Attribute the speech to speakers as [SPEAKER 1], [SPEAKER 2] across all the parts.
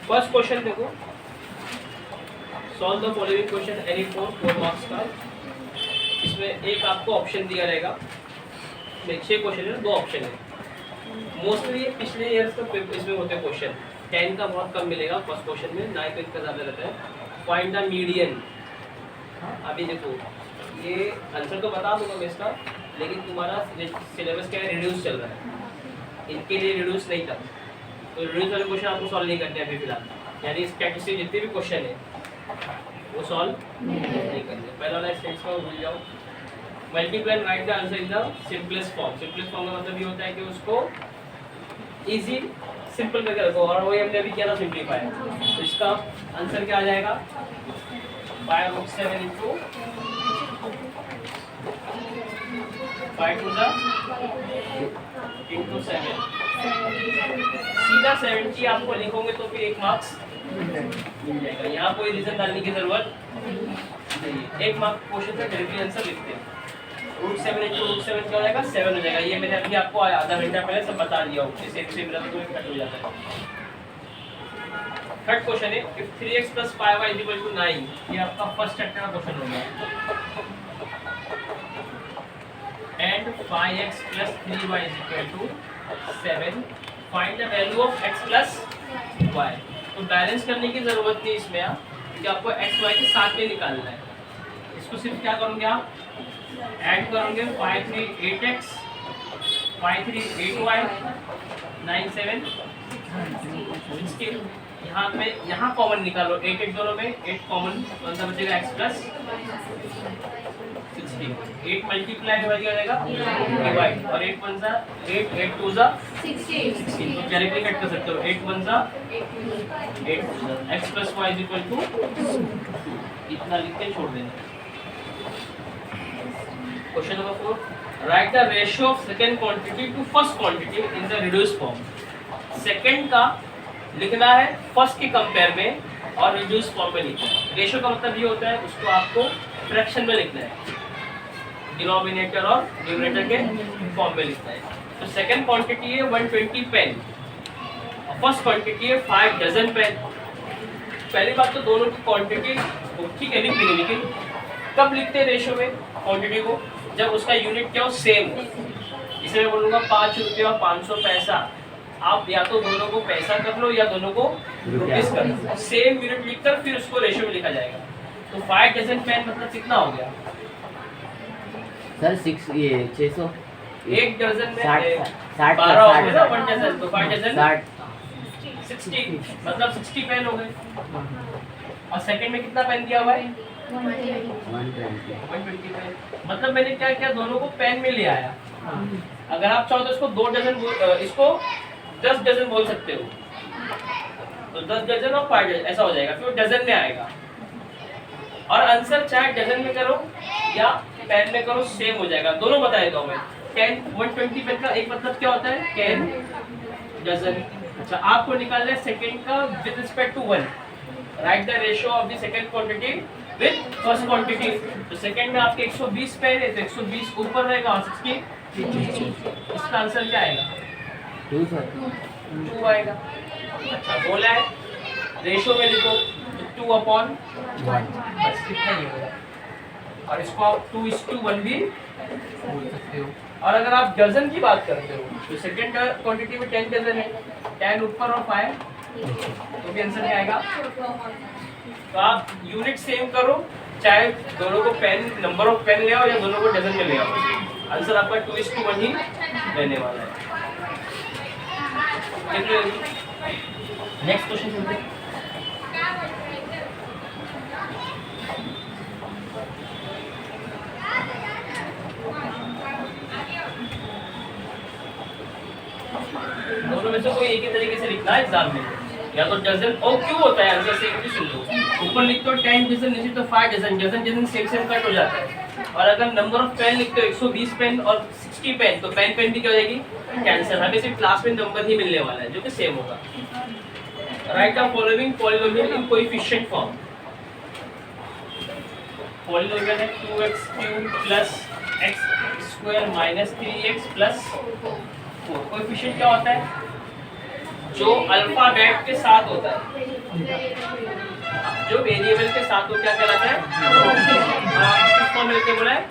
[SPEAKER 1] First question देखो, solve the following question any for 4 marks का। इसमें एक आपको ऑप्शन दिया रहेगा, 6 क्वेश्चन है, 2 ऑप्शन है। मोस्टली पिछले ईयर्स का इसमें होते क्वेश्चन, 10 का बहुत कम मिलेगा फर्स्ट क्वेश्चन में, 9 का इतना ज़्यादा रहता है। Find the median. अभी देखो ये आंसर तो बता दूंगा मैं इसका, लेकिन तुम्हारा सिलेबस क्या है, रिड्यूस चल रहा है, इनके लिए रिड्यूस नहीं था, तो रिड्यूस वाले क्वेश्चन आपको सॉल्व नहीं करते अभी फिलहाल, यानी स्टैटिस्टिक्स जितने भी क्वेश्चन है वो सॉल्व नहीं करते। पहला वाला स्टेज का भूल जाओ। Multiply right the answer in the simplest form. Simplest form का मतलब ये होता है कि उसको इजी सिंपल करके रखो, और वही हमने अभी किया था सिंप्लीफाई। तो इसका आंसर क्या आ जाएगा, 5√7 into 5 to the into 7, सीधा 70 आपको लिखोगे तो फिर 1 मार्क्स मिल जाएगा। यहाँ कोई रीजन डालने की जरूरत नहीं, 1 मार्क क्वेश्चन का डायरेक्टली आंसर लिखते हैं। √7 into √7 क्या हो जाएगा, 7 हो जाएगा। ये मैंने अभी आपको आधा घंटा पहले सब बता दिया हूँ, इसे मेरा तो कट हो जाता है। थर्ड क्वेश्चन है, if 3x plus 5y is equal to 9, ये आपका फर्स्ट चैप्टर का क्वेश्चन हो गया। and 5x plus 3y is equal to 7, find the value of x plus y। तो बैलेंस करने की जरूरत नहीं इसमें, क्योंकि आपको x y के साथ में निकालना है। इसको सिर्फ क्या करोगे आप, ऐड करोगे 5 3 8x 5 3 8y 9 7 16। यहाँ कॉमन निकालो, 8 8 दोनों में 8 कॉमन, मतलब बचेगा x प्लस 16। 8 मल्टीप्लाई डिवाइड किया जाएगा डिवाइड, और 8 1 जा 8 8 2 जा 16, तो डायरेक्टली कट कर सकते हो। 8 1 जा 8 x plus y is equal to इतना लिख के छोड़ देना। Question number 4, write the ratio of second quantity to first quantity in the reduced form. Second का लिखना है फर्स्ट के कंपेयर में और रिड्यूस फॉर्म में लिखना है। रेशियो का मतलब ये होता है उसको आपको फ्रैक्शन में लिखना है, डिनोमिनेटर और न्यूमरेटर के फॉर्म में लिखना है। तो सेकंड क्वांटिटी है 120 पेन, फर्स्ट क्वांटिटी है 5 डजन पेन। पहली बात तो दोनों की क्वांटिटी ठीक है लिख लेंगे, लेकिन कब लिखते हैं रेशियो में क्वांटिटी को, जब उसका यूनिट क्या हो, सेम हो। इसे मैं बोलूँगा 5 रुपये और 500 पैसा, आप या तो दोनों को पैसा कर लो या दोनों को रुपीस कर लो, सेम यूनिट लिखकर फिर उसको रेशियो में लिखा जाएगा। तो 5 डजन पेन मतलब कितना हो गया
[SPEAKER 2] सर, 600।
[SPEAKER 1] 1 डजन में
[SPEAKER 2] 60
[SPEAKER 1] 12 हो गए ना, 1 डजन, तो 5 डजन 60 मतलब 60 पेन हो गए। और सेकंड में कितना पेन दिया हुआ है, 120 पेन। मतलब मैंने क्या किया, दोनों को पेन में ले आया। अगर आप चाहो तो इसको 2 डजन इसको 10 डजन बोल सकते हो, तो 10 डजन और 5 डजन ऐसा हो जाएगा, फिर डजन में आएगा। और आंसर चाहे डजन में करो या पेन में करो सेम हो जाएगा, दोनों बता देता हूँ मैं। 120 पेन का एक मतलब क्या होता है, 10 डजन। अच्छा, आपको निकालना है सेकंड का with respect to 1। Write the ratio of the second quantity with first quantity. तो सेकंड में आपके 120 पेन है, तो 120 ऊपर रहेगा और 60 इसका आंसर क्या आएगा, 2 आएगा। अच्छा, बोला है रेशियो में लिखो 2/1, बस कितना ही होगा। और इसको आप 2:1 भी बोल सकते हो। और अगर आप डजन की बात करते हो तो सेकंड क्वांटिटी में 10 डजन है, 10 ऊपर और 5 तो भी आंसर क्या आएगा। तो आप यूनिट सेम करो, चाहे दोनों को पेन नंबर ऑफ पेन ले आओ या दोनों को डजन में ले आओ, आंसर आपका 2:1 ही रहने वाला है। नेक्स्ट क्वेश्चन चलते हैं। दोनों में से कोई एक ही तरीके से लिखना है एग्जाम में, या तो डजन और क्यों होता है आंसर सेम भी सुन लो। ऊपर लिखते हो 10 डजन, नीचे तो 5 डजन, डजन सेम कट हो जाता है। और अगर नंबर ऑफ पेन लिखते हो 120 पेन और 60 पेन, तो पेन भी क्या हो जाएगी, कैंसिल। हमें सिर्फ क्लास में नंबर ही मिलने वाला है जो कि सेम होगा। Right the following polynomial in coefficient form. Polynomial है 2x³ plus x² minus 3x plus 4। Coefficient क्या होता है, जो अल्फाबेट के साथ होता है। जो वेरिएबल के साथ वो क्या कहलाता है, किस फॉर्म में लिखते बोला है,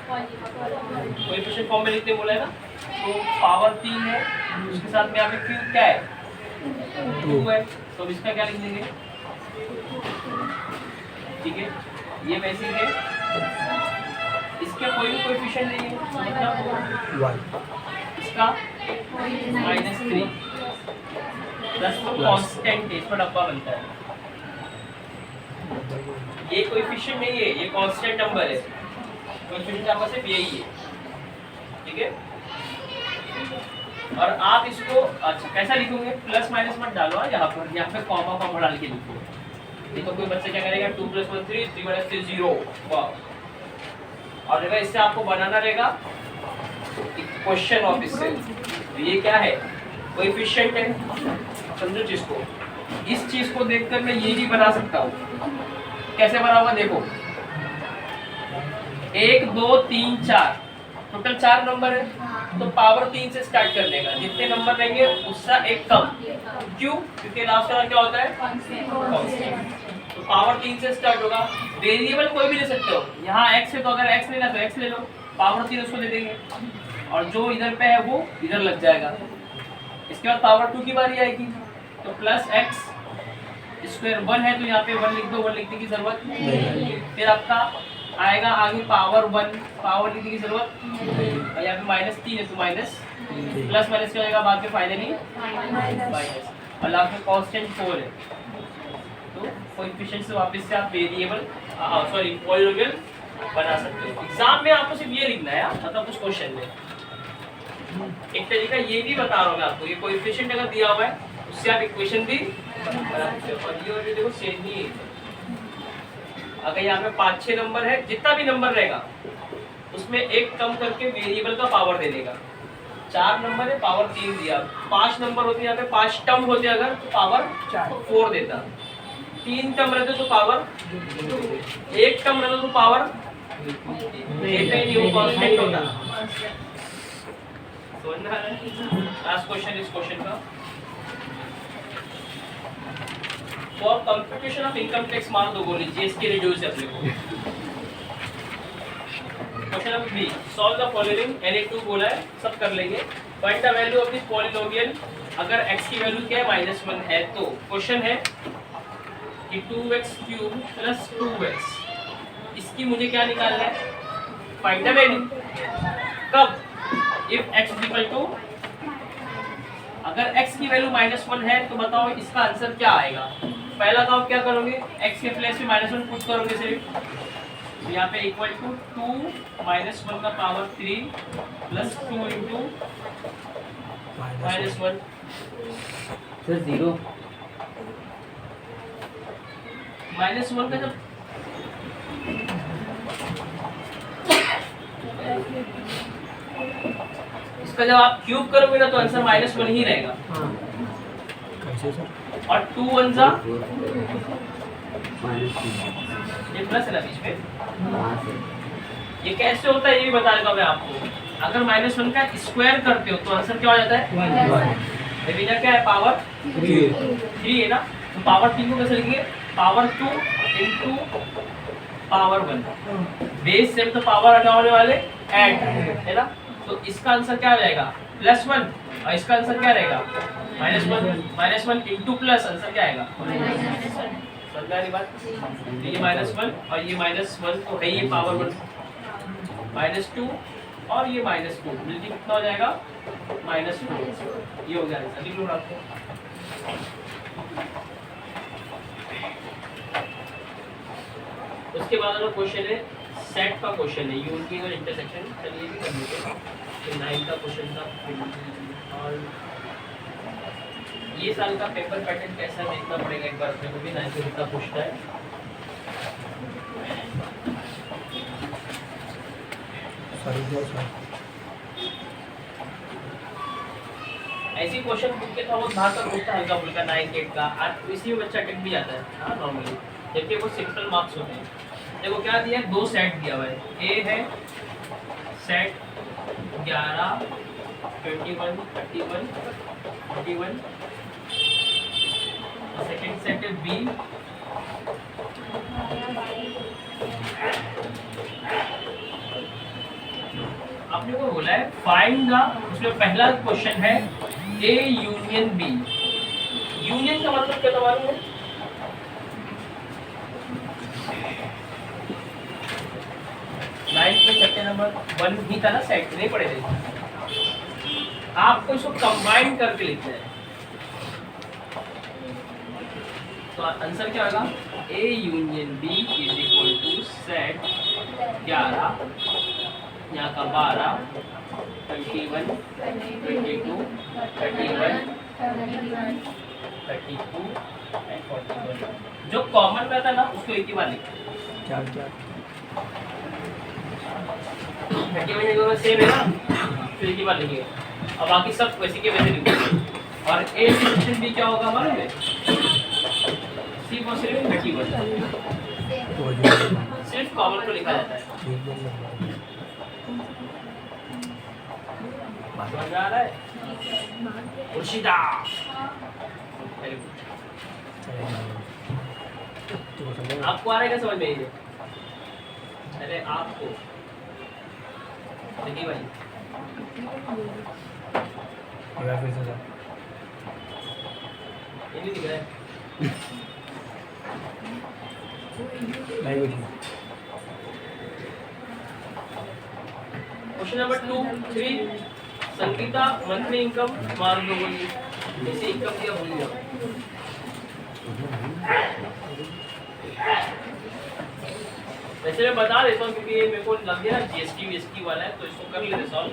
[SPEAKER 1] कोएफिशिएंट फॉर्म में लिखते बोला है ना। तो पावर 3 है, उसके साथ में यहाँ पे क्यूब क्या है, 2 है, तो इसका क्या लिख देंगे, ठीक है। ये वैसे ही है, इसके कोई भी कोएफिशिएंट नहीं है, मतलब इसका -3 प्लस वो कांस्टेंट है, इसमें डब्बा बनता है। ये कोएफिशिएंट नहीं है, ये कांस्टेंट नंबर है, कोएफिशिएंट आपका सिर्फ यही है, ठीक है। और आप इसको अच्छा कैसा लिखोगे, प्लस माइनस मत डालो, यहाँ पे कॉमा कॉमा डाल के लिखो। देखो कोई बच्चा क्या करेगा, 2 + 1 3, 3 - 3 0, वाह। और देखो इससे आपको बनाना रहेगा क्वेश्चन ऑफ इससे, तो ये क्या है, कोएफिशिएंट है, समझो चीज को। इस चीज को देखकर मैं ये भी बना सकता हूँ, कैसे बनाऊंगा देखो, 1 2 3 4, टोटल 4 नंबर है, तो पावर 3 से स्टार्ट कर देगा, जितने नंबर रहेंगे उससे एक कम, क्यों, क्योंकि लास्ट वाला क्या होता है, कांस्टेंट। तो पावर 3 से स्टार्ट होगा, वेरिएबल कोई भी ले सकते हो, यहाँ x है तो अगर x लेना तो x ले लो, पावर 3 उसको दे देंगे, और जो इधर पे है वो इधर लग जाएगा। इसके बाद पावर 2 की बारी आएगी, तो प्लस x स्क्वायर 1 है तो यहाँ पे 1 लिख दो, 1 लिखने की जरूरत नहीं। फिर आपका आएगा आगे पावर 1, पावर लिखने की जरूरत, और यहाँ पे -3 है तो माइनस, प्लस माइनस क्या होगा बाद में फाइनली माइनस, और लास्ट में कांस्टेंट 4 है। तो कोएफिशिएंट से वापस से आप वेरिएबल पॉलिनोमियल बना सकते हो। एग्जाम में आपको सिर्फ ये लिखना है, मतलब उस क्वेश्चन में एक तरीका ये भी बता रहा हूँ मैं आपको, ये कोएफिशिएंट अगर दिया हुआ है उससे आप इक्वेशन भी बना सकते हो। और ये देखो सेम ही है, अगर यहाँ पे 5-6 नंबर है, जितना भी नंबर रहेगा उसमें एक कम करके वेरिएबल का पावर दे देगा। 4 नंबर है, पावर 3 दिया, 5 नंबर होते यहाँ पे 5 टर्म होते अगर तो पावर 4 देता, 3 टर्म रहते तो पावर 1 टर्म रहता तो पावर देता ही नहीं, वो कांस्टेंट होता। समझना है? लास्ट क्वेश्चन इस क्वेश्चन का, for computation of income tax मान दो बोली जीएसटी रिड्यूस है अपने को। Question number 3, solve the following, any 2 बोला है, सब कर लेंगे। Find the value of this polynomial, अगर x की वैल्यू क्या है -1 है, तो क्वेश्चन है कि 2x³ + 2x, इसकी मुझे क्या निकालना है, फाइंड द वैल्यू। कब, इफ x = अगर x की वैल्यू -1 है तो बताओ इसका आंसर क्या आएगा। पहला काम क्या करोगे, x के प्लेस में -1 पुट करोगे सिर्फ, तो यहाँ पे = 2 - 1 का पावर 3 + 2 × -1
[SPEAKER 2] सर 0
[SPEAKER 1] -1 का जब इसका जब आप क्यूब करोगे ना तो आंसर -1 ही रहेगा।
[SPEAKER 3] कैसे सर?
[SPEAKER 1] और 2 1 जा
[SPEAKER 2] -3,
[SPEAKER 1] ये प्लस है ना बीच में,
[SPEAKER 2] हाँ सर।
[SPEAKER 1] ये कैसे होता है ये भी बता देगा मैं आपको। अगर -1 का स्क्वायर करते हो तो आंसर क्या हो जाता है, डिवीजन क्या है, पावर 3 है ना, तो पावर 3 को कैसे लिखेंगे, पावर 2 × पावर 1, बेस सेम तो पावर हटाने वाले ऐड है ना, तो इसका आंसर क्या हो जाएगा +1, और इसका आंसर क्या रहेगा -1 × प्लस, आंसर क्या आएगा समझा रही बात। तो ये -1 और ये -1 तो है, ये पावर 1 -2 और ये -2 मिलके कितना हो जाएगा -2, ये हो जाएगा। लिख लो आपको, उसके बाद अगर क्वेश्चन है सेट का क्वेश्चन है, यूनिटी और इंटरसेक्शन, चलिए भी कर लेते हैं। तो 9 का क्वेश्चन था, और ये साल का पेपर पैटर्न कैसा देखना पड़ेगा एक बार अपने को भी, 9 से कितना पूछता है। ऐसी क्वेश्चन बुक के था वो बाहर का पूछता है, हल्का फुल्का 9 8 का, आज इसी में बच्चा अटेंड भी जाता है हाँ नॉर्मली, जबकि वो सिंपल मार्क्स होते हैं। देखो क्या दिया है, 2 सेट दिया हुआ है, ए है सेट 11 21 31 41 सेकंड सेट है बी, आपने को बोला है फाइंड द, उसमें पहला क्वेश्चन है ए यूनियन बी। यूनियन का मतलब क्या था मालूम है? नाइन्थ में चैप्टर नंबर 1 ही था ना, सेट नहीं पढ़े थे। आपको इसको कंबाइन करके लिखना है, तो आंसर क्या होगा? A union B is equal to set 11, यहाँ का 12, 21, 22, 31, 32 एंड 41। जो कॉमन रहता है ना उसको एक ही बार लिखो।
[SPEAKER 3] क्या क्या
[SPEAKER 1] 31 दोनों सेम है ना, तो एक ही बार लिखिए। अब बाकी सब वैसे के वैसे लिखो। और ए सेक्शन बी क्या होगा मालूम है? सी फॉर सिर्फ 31,
[SPEAKER 3] वो जो
[SPEAKER 1] सिर्फ कॉमन को लिखा जाता है। समझ में आ रहा है? Murshida very good. आपको आ रहा है क्या समझ में ये? अरे आपको देखिए भाई,
[SPEAKER 3] फिर से सर
[SPEAKER 1] ये नहीं दिख रहा है।
[SPEAKER 3] नहीं कुछ
[SPEAKER 1] question number 2, 3, Sangeeta monthly income मान लो बोलिए, जैसे इनकम दिया भूल जाओ। वैसे मैं बता देता हूँ क्योंकि ये मेरे को लग गया ना जीएसटी वीएसटी वाला है, तो इसको कर लेते सॉल्व।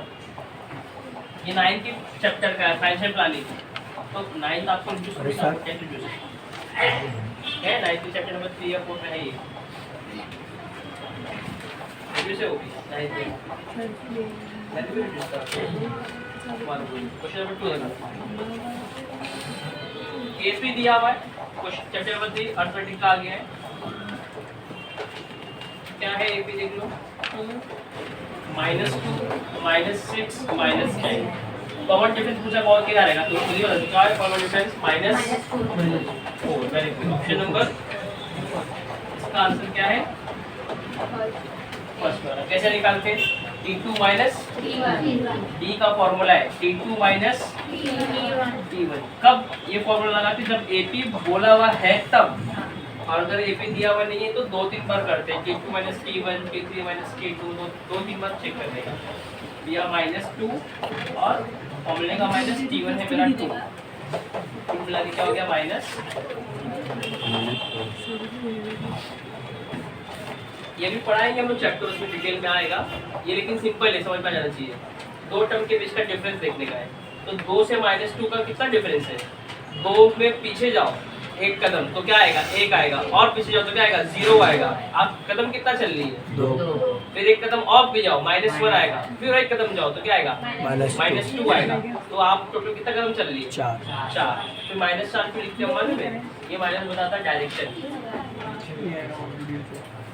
[SPEAKER 1] ये 9th की चैप्टर का है, फाइनेंशियल प्लानिंग। तो 9th आपको इंट्रोड्यूस
[SPEAKER 3] अरे
[SPEAKER 1] करना
[SPEAKER 3] सर।
[SPEAKER 1] है, 9th की चैप्टर नंबर 3 या 4 में है ये। इंट्रोड्यूस होगी 9th में। मैं भी इंट्रोड्यूस करता हूँ। क्वेश्चन नंबर 2 देखो, एपी दिया हुआ है, क्वेश्चन चैप्टर नंबर 3 अर्थमेटिक का आ गया है। क्या है एपी देख लो, -2, -6, -10। कॉमन डिफरेंस पूछा कौन क्या रहेगा, तो खुद ही बता सकते हो। Common difference -4। Very good. Option number, इसका आंसर क्या है? फर्स्ट वाला। कैसे निकालते हैं? T2 माइनस D का फॉर्मूला है T2 माइनस T1। कब ये फॉर्मूला लगाते हैं? जब AP बोला हुआ है तब, और अगर AP दिया हुआ नहीं है तो 2-3 बार करते हैं। T2 minus T1, T3 minus T2, 2-3 बार चेक करने का। दिया -2 और फॉर्मूले का -T1 है मेरा 2, मिला के क्या हो गया? माइनस। ये भी पढ़ाएंगे हम लोग चैप्टर, उसमें डिटेल में आएगा ये, लेकिन सिंपल है, समझ में आ जाना चाहिए। दो टर्म के बीच का डिफरेंस देखने का है। तो 2 से -2 का कितना डिफरेंस है? 2 में पीछे जाओ एक कदम तो क्या आएगा? 1 आएगा, और पीछे जाओ तो क्या आएगा? 0 आएगा। आप कदम कितना चल रही है?
[SPEAKER 3] 2।
[SPEAKER 1] फिर एक कदम और भी जाओ, -1 आएगा। फिर एक कदम जाओ तो क्या आएगा? -2 आएगा। तो आप टोटल कितना कदम चल रही है? 4। फिर -4 फिर लिखते हो मालूम है? ये माइनस बताता है डायरेक्शन।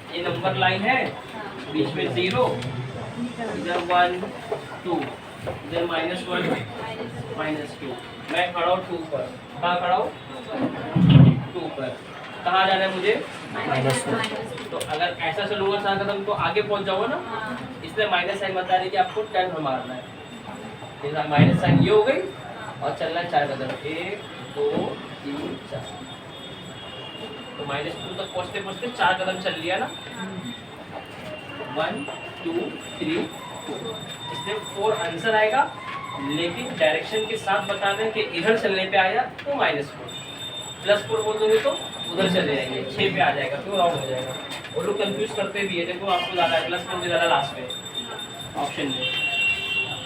[SPEAKER 1] ये नंबर लाइन है, बीच में 0, इधर 1, 2, इधर -1, -2। मैं खड़ा हूँ 2 पर। कहाँ खड़ा हूँ? 2 पर। कहाँ जाना है मुझे? तो अगर ऐसा चलूंगा 4 कदम तो आगे पहुँच जाऊंगा ना, इसलिए माइनस साइन बता रही कि आपको टर्न मारना है। माइनस साइन ये हो गई और चलना है 4 कदम, 1, 2, 3, 4। तो -2 तक पहुँचते पहुँचते 4 कदम चल लिया ना, 1, 2, 3, 4। इसलिए 4 आंसर आएगा, लेकिन डायरेक्शन के साथ बताना है कि इधर चलने पे आया तो -4, +4 बोल दोगे तो उधर चले जाएंगे, 6 पे आ जाएगा, तो रॉन्ग हो जाएगा। वो लोग कंफ्यूज करते भी है, देखो आपको ज़्यादा है, +4 से ज़्यादा लास्ट में ऑप्शन में।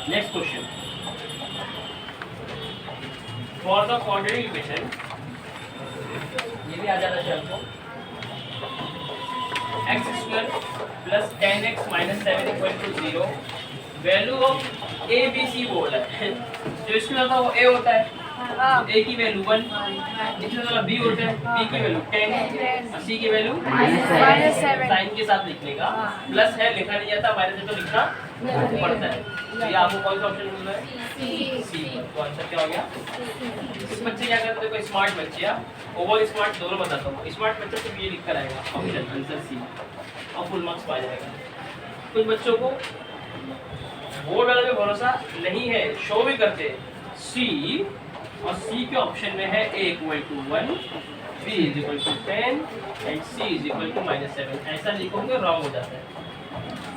[SPEAKER 1] Next question, for the quadratic equation, ये भी आ जाता है हमको, x² + 10x - 7 = 0। Value of a b c बोला है, जो इसमें होता है वो a होता है, तो a की वैल्यू 1, नीचे वाला बी होता है, बी की वैल्यू 10 और सी की वैल्यू
[SPEAKER 4] -7
[SPEAKER 1] साइन के साथ लिखने का, प्लस है लिखा नहीं जाता, माइनस है तो लिखना पड़ता है। तो ये आपको कौन सा ऑप्शन मिल रहा है? सी। तो आंसर क्या हो गया? इस बच्चे क्या करते हैं, देखो स्मार्ट बच्चे या ओवर स्मार्ट दोनों बताता हूँ। स्मार्ट बच्चे सिर्फ ये लिख कर आएगा ऑप्शन आंसर सी और फुल मार्क्स पा जाएगा। कुछ बच्चों को बोर्ड वाले पे भरोसा नहीं है, शो भी करते हैं सी, और सी के ऑप्शन में है a = 1, b = 10 एंड c = -7। ऐसा लिखोगे रॉन्ग हो जाता है।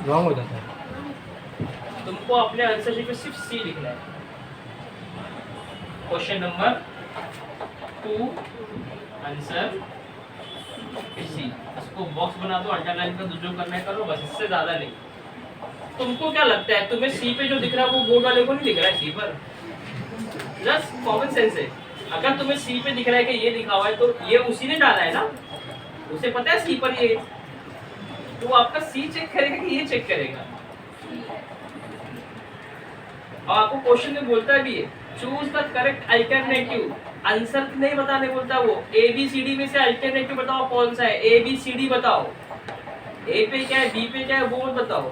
[SPEAKER 3] रॉन्ग हो जाता है।
[SPEAKER 1] तुमको अपने आंसर शीट में सिर्फ सी लिखना है। Question number 2 answer C. इसको बॉक्स बना दो, अंडरलाइन कर दो, जो करना है करो, बस इससे ज्यादा नहीं। तुमको क्या लगता है, तुम्हें सी पे जो दिख रहा है वो बोर्ड वाले को नहीं दिख रहा है सी पर? जस्ट कॉमन सेंस है। अगर तुम्हें सी पे दिख रहा है कि ये लिखा हुआ है तो ये उसी ने डाला है ना, उसे पता है सी पर ये, तो वो आपका सी चेक करेगा कि ये चेक करेगा। और आपको क्वेश्चन में बोलता भी है choose the correct alternative, answer नहीं बताने बोलता वो, ए बी सी डी में से अल्टरनेटिव बताओ कौन सा है, ए बी सी डी बताओ, ए पे क्या है बी पे क्या है वो मत बताओ।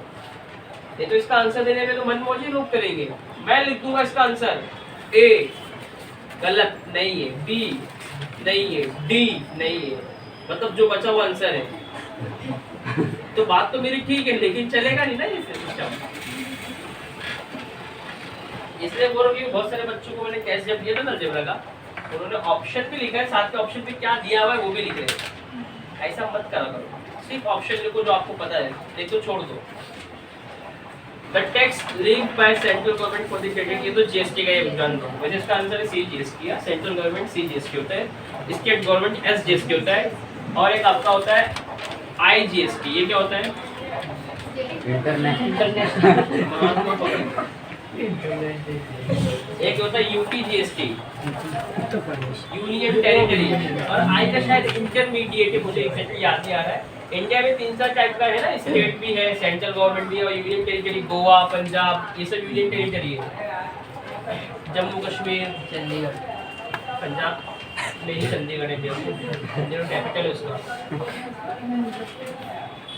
[SPEAKER 1] ये तो इसका आंसर देने में तो मनमौजी लोग करेंगे। मैं लिख दूंगा इसका आंसर, ए गलत नहीं है, बी नहीं है, डी नहीं है, मतलब जो बचा हुआ आंसर है। तो बात तो मेरी ठीक है, लेकिन चलेगा नहीं ना ये सिस्टम। इसलिए बोल रहा हूँ कि बहुत सारे बच्चों को मैंने कैसे जब दिया था ना अलजेब्रा का, उन्होंने ऑप्शन भी लिखा है, साथ के ऑप्शन पे क्या दिया हुआ है वो भी लिख रहे हैं। ऐसा मत करा करो, सिर्फ ऑप्शन लिखो जो आपको पता है, नहीं तो छोड़ दो। The text linked by central government for the credit, ये तो जीएसटी का ये जान दो। वैसे इसका आंसर है सी जीएसटी है, सेंट्रल गवर्नमेंट सी जीएसटी होता है, स्टेट गवर्नमेंट एस जीएसटी होता है, और एक आपका होता है आई जीएसटी। ये क्या होता है? एक होता है यूटी जीएसटी, यूनियन टेरिटरी, और आई का शायद इंटरमीडिएट है, मुझे एग्जैक्टली याद नहीं आ रहा है। इंडिया में 3-4 टाइप का है ना, स्टेट भी है, सेंट्रल गवर्नमेंट भी है, और यूनियन टेरिटरी, गोवा, पंजाब, ये सब यूनियन टेरिटरी है। जम्मू कश्मीर, चंडीगढ़, पंजाब में ही चंडीगढ़ है, चंडीगढ़ कैपिटल है उसका।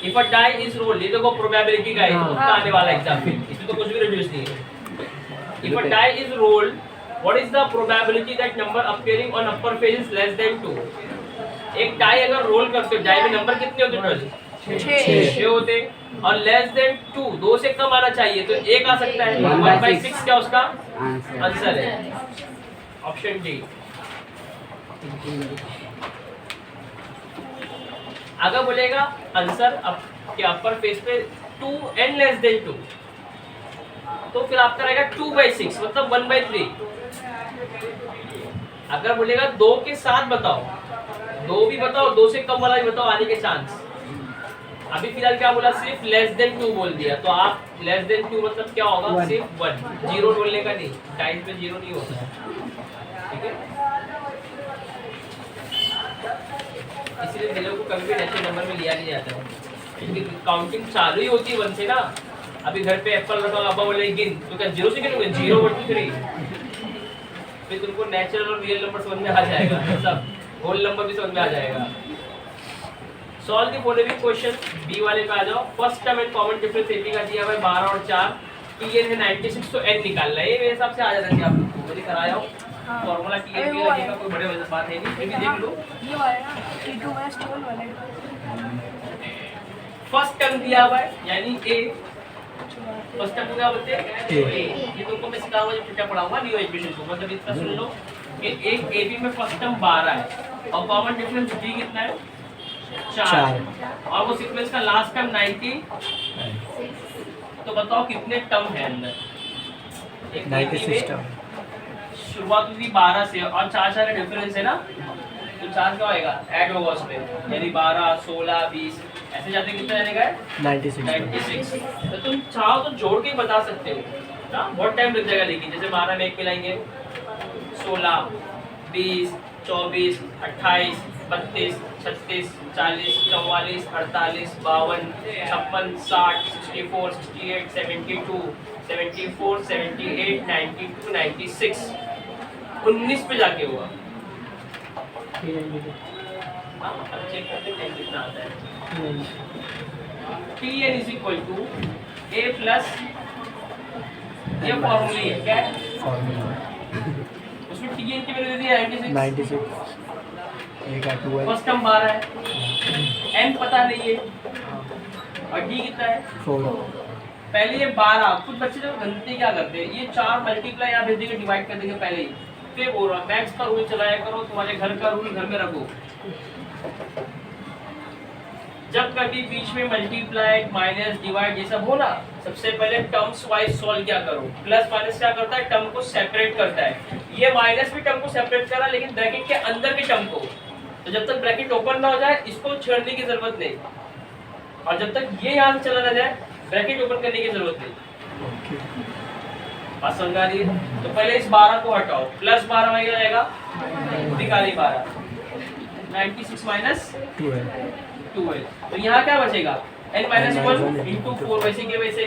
[SPEAKER 1] If a die is rolled, ये देखो प्रोबेबिलिटी का है, उसका आने वाला एग्जाम में, इसमें तो कुछ भी रिड्यूस नहीं है। If a die is rolled, what is the probability that number appearing on upper face is less than 2? एक डाई अगर रोल करते हो, डाई में नंबर कितने होते हैं? 6 होते, और लेस देन 2, 2 से कम आना चाहिए, तो 1 आ सकता है। 1/6 क्या उसका आंसर है? Option D. अगर बोलेगा आंसर के अपर फेस पे 2 and लेस देन 2, तो फिर आपका रहेगा 2/6, मतलब 1/3। अगर बोलेगा 2 के साथ बताओ, 2 भी बताओ, 2 से कम वाला भी बताओ आने के चांस। अभी फिलहाल क्या बोला, सिर्फ लेस देन 2 बोल दिया, तो आप लेस देन 2 मतलब क्या होगा? सिर्फ 1, 0 बोलने का नहीं, टाइप में 0 नहीं होता है, ठीक है। इसलिए मेरे को कभी भी नेचुरल नंबर में लिया नहीं जाता है, क्योंकि काउंटिंग चालू ही होती है 1 से ना। अभी घर पे एप्पल रखा, अब्बा बोले गिन, तो क्या 0 से गिनोगे? 0, 1, 2, 3, फिर तुमको नेचुरल और रियल नंबर समझ में आ जाएगा, सब होल नंबर भी समझ में आ जाएगा। Solve the following question, B वाले पे आ जाओ। First term and common difference AP का दिया हुआ है 12 और 4, टीएन है 96, तो एन निकालना है। ये मेरे हिसाब से आ जाता है, आप मुझे कराया हो फॉर्मूला टीएन भी लगेगा, कोई बड़े बात है नहीं, फिर भी देख लो।
[SPEAKER 4] ये वाला ना T2 वेस्ट टोल वाले
[SPEAKER 1] फर्स्ट टर्म दिया हुआ है यानी ए, फर्स्ट टर्म क्या बोलते हैं? ए। ये तुमको मैं सिखाऊंगा जब छुट्टियां पढ़ाऊंगा न्यू एजुकेशन को, मतलब इतना सुन लो कि एक एबी में फर्स्ट टर्म 12 है और कॉमन डिफरेंस बी कितना है? 4, और वो सीक्वेंस का लास्ट टर्म 90, तो बताओ कितने टर्म है अंदर?
[SPEAKER 3] 96 टर्म।
[SPEAKER 1] शुरुआत हुई 12 से और 4 का डिफरेंस है ना, तो 4 क्या होएगा? ऐड होगा उसमें, यानी 12, 16, 20 ऐसे जाते कितना जाने का है? 96। तो तुम चाहो तो जोड़ के ही बता सकते हो ना, बहुत टाइम लग जाएगा, लेकिन जैसे 12 में 1 मिलाएंगे 16, 20, 24, 28, 32, 36, 40, 44, 48, 52, 56, 60, 64, 68, 72, 74, 78, 92, 96, 19 पे जाके हुआ। हाँ, अब चेक करते हैं कितना आता है। Tn is equal to A plus, ये फॉर्मूला है क्या है? उसमें Tn की वैल्यू दे दी है 96, फर्स्ट टर्म 12 है, n पता नहीं है और d कितना है
[SPEAKER 3] 4।
[SPEAKER 1] पहले ये 12, कुछ बच्चे जो गलती क्या करते हैं, ये 4 मल्टीप्लाई यहाँ भेज देंगे, डिवाइड कर देंगे पहले ही, फिर बोल रहा मैथ्स का रूल चलाया करो, तुम्हारे घर का रूल घर में रखो। जब कभी बीच में मल्टीप्लाई माइनस डिवाइड ये सब हो ना, सबसे पहले टर्म्स वाइज सॉल्व क्या करो। प्लस माइनस क्या करता है, टर्म को सेपरेट करता है। ये माइनस भी टर्म को सेपरेट करा, लेकिन ब्रैकेट के अंदर के टर्म को। तो जब तक ब्रैकेट ओपन ना हो जाए इसको छेड़ने की जरूरत नहीं, और जब तक ये यहाँ से चला ना जाए ब्रैकेट ओपन करने की जरूरत नहीं। बात समझ आ रही है? तो पहले इस 12 को हटाओ, प्लस 12 वही रहेगा, निकाली 12, 96 माइनस 12। तो यहाँ क्या बचेगा, n माइनस 1 इंटू 4, वैसे के वैसे,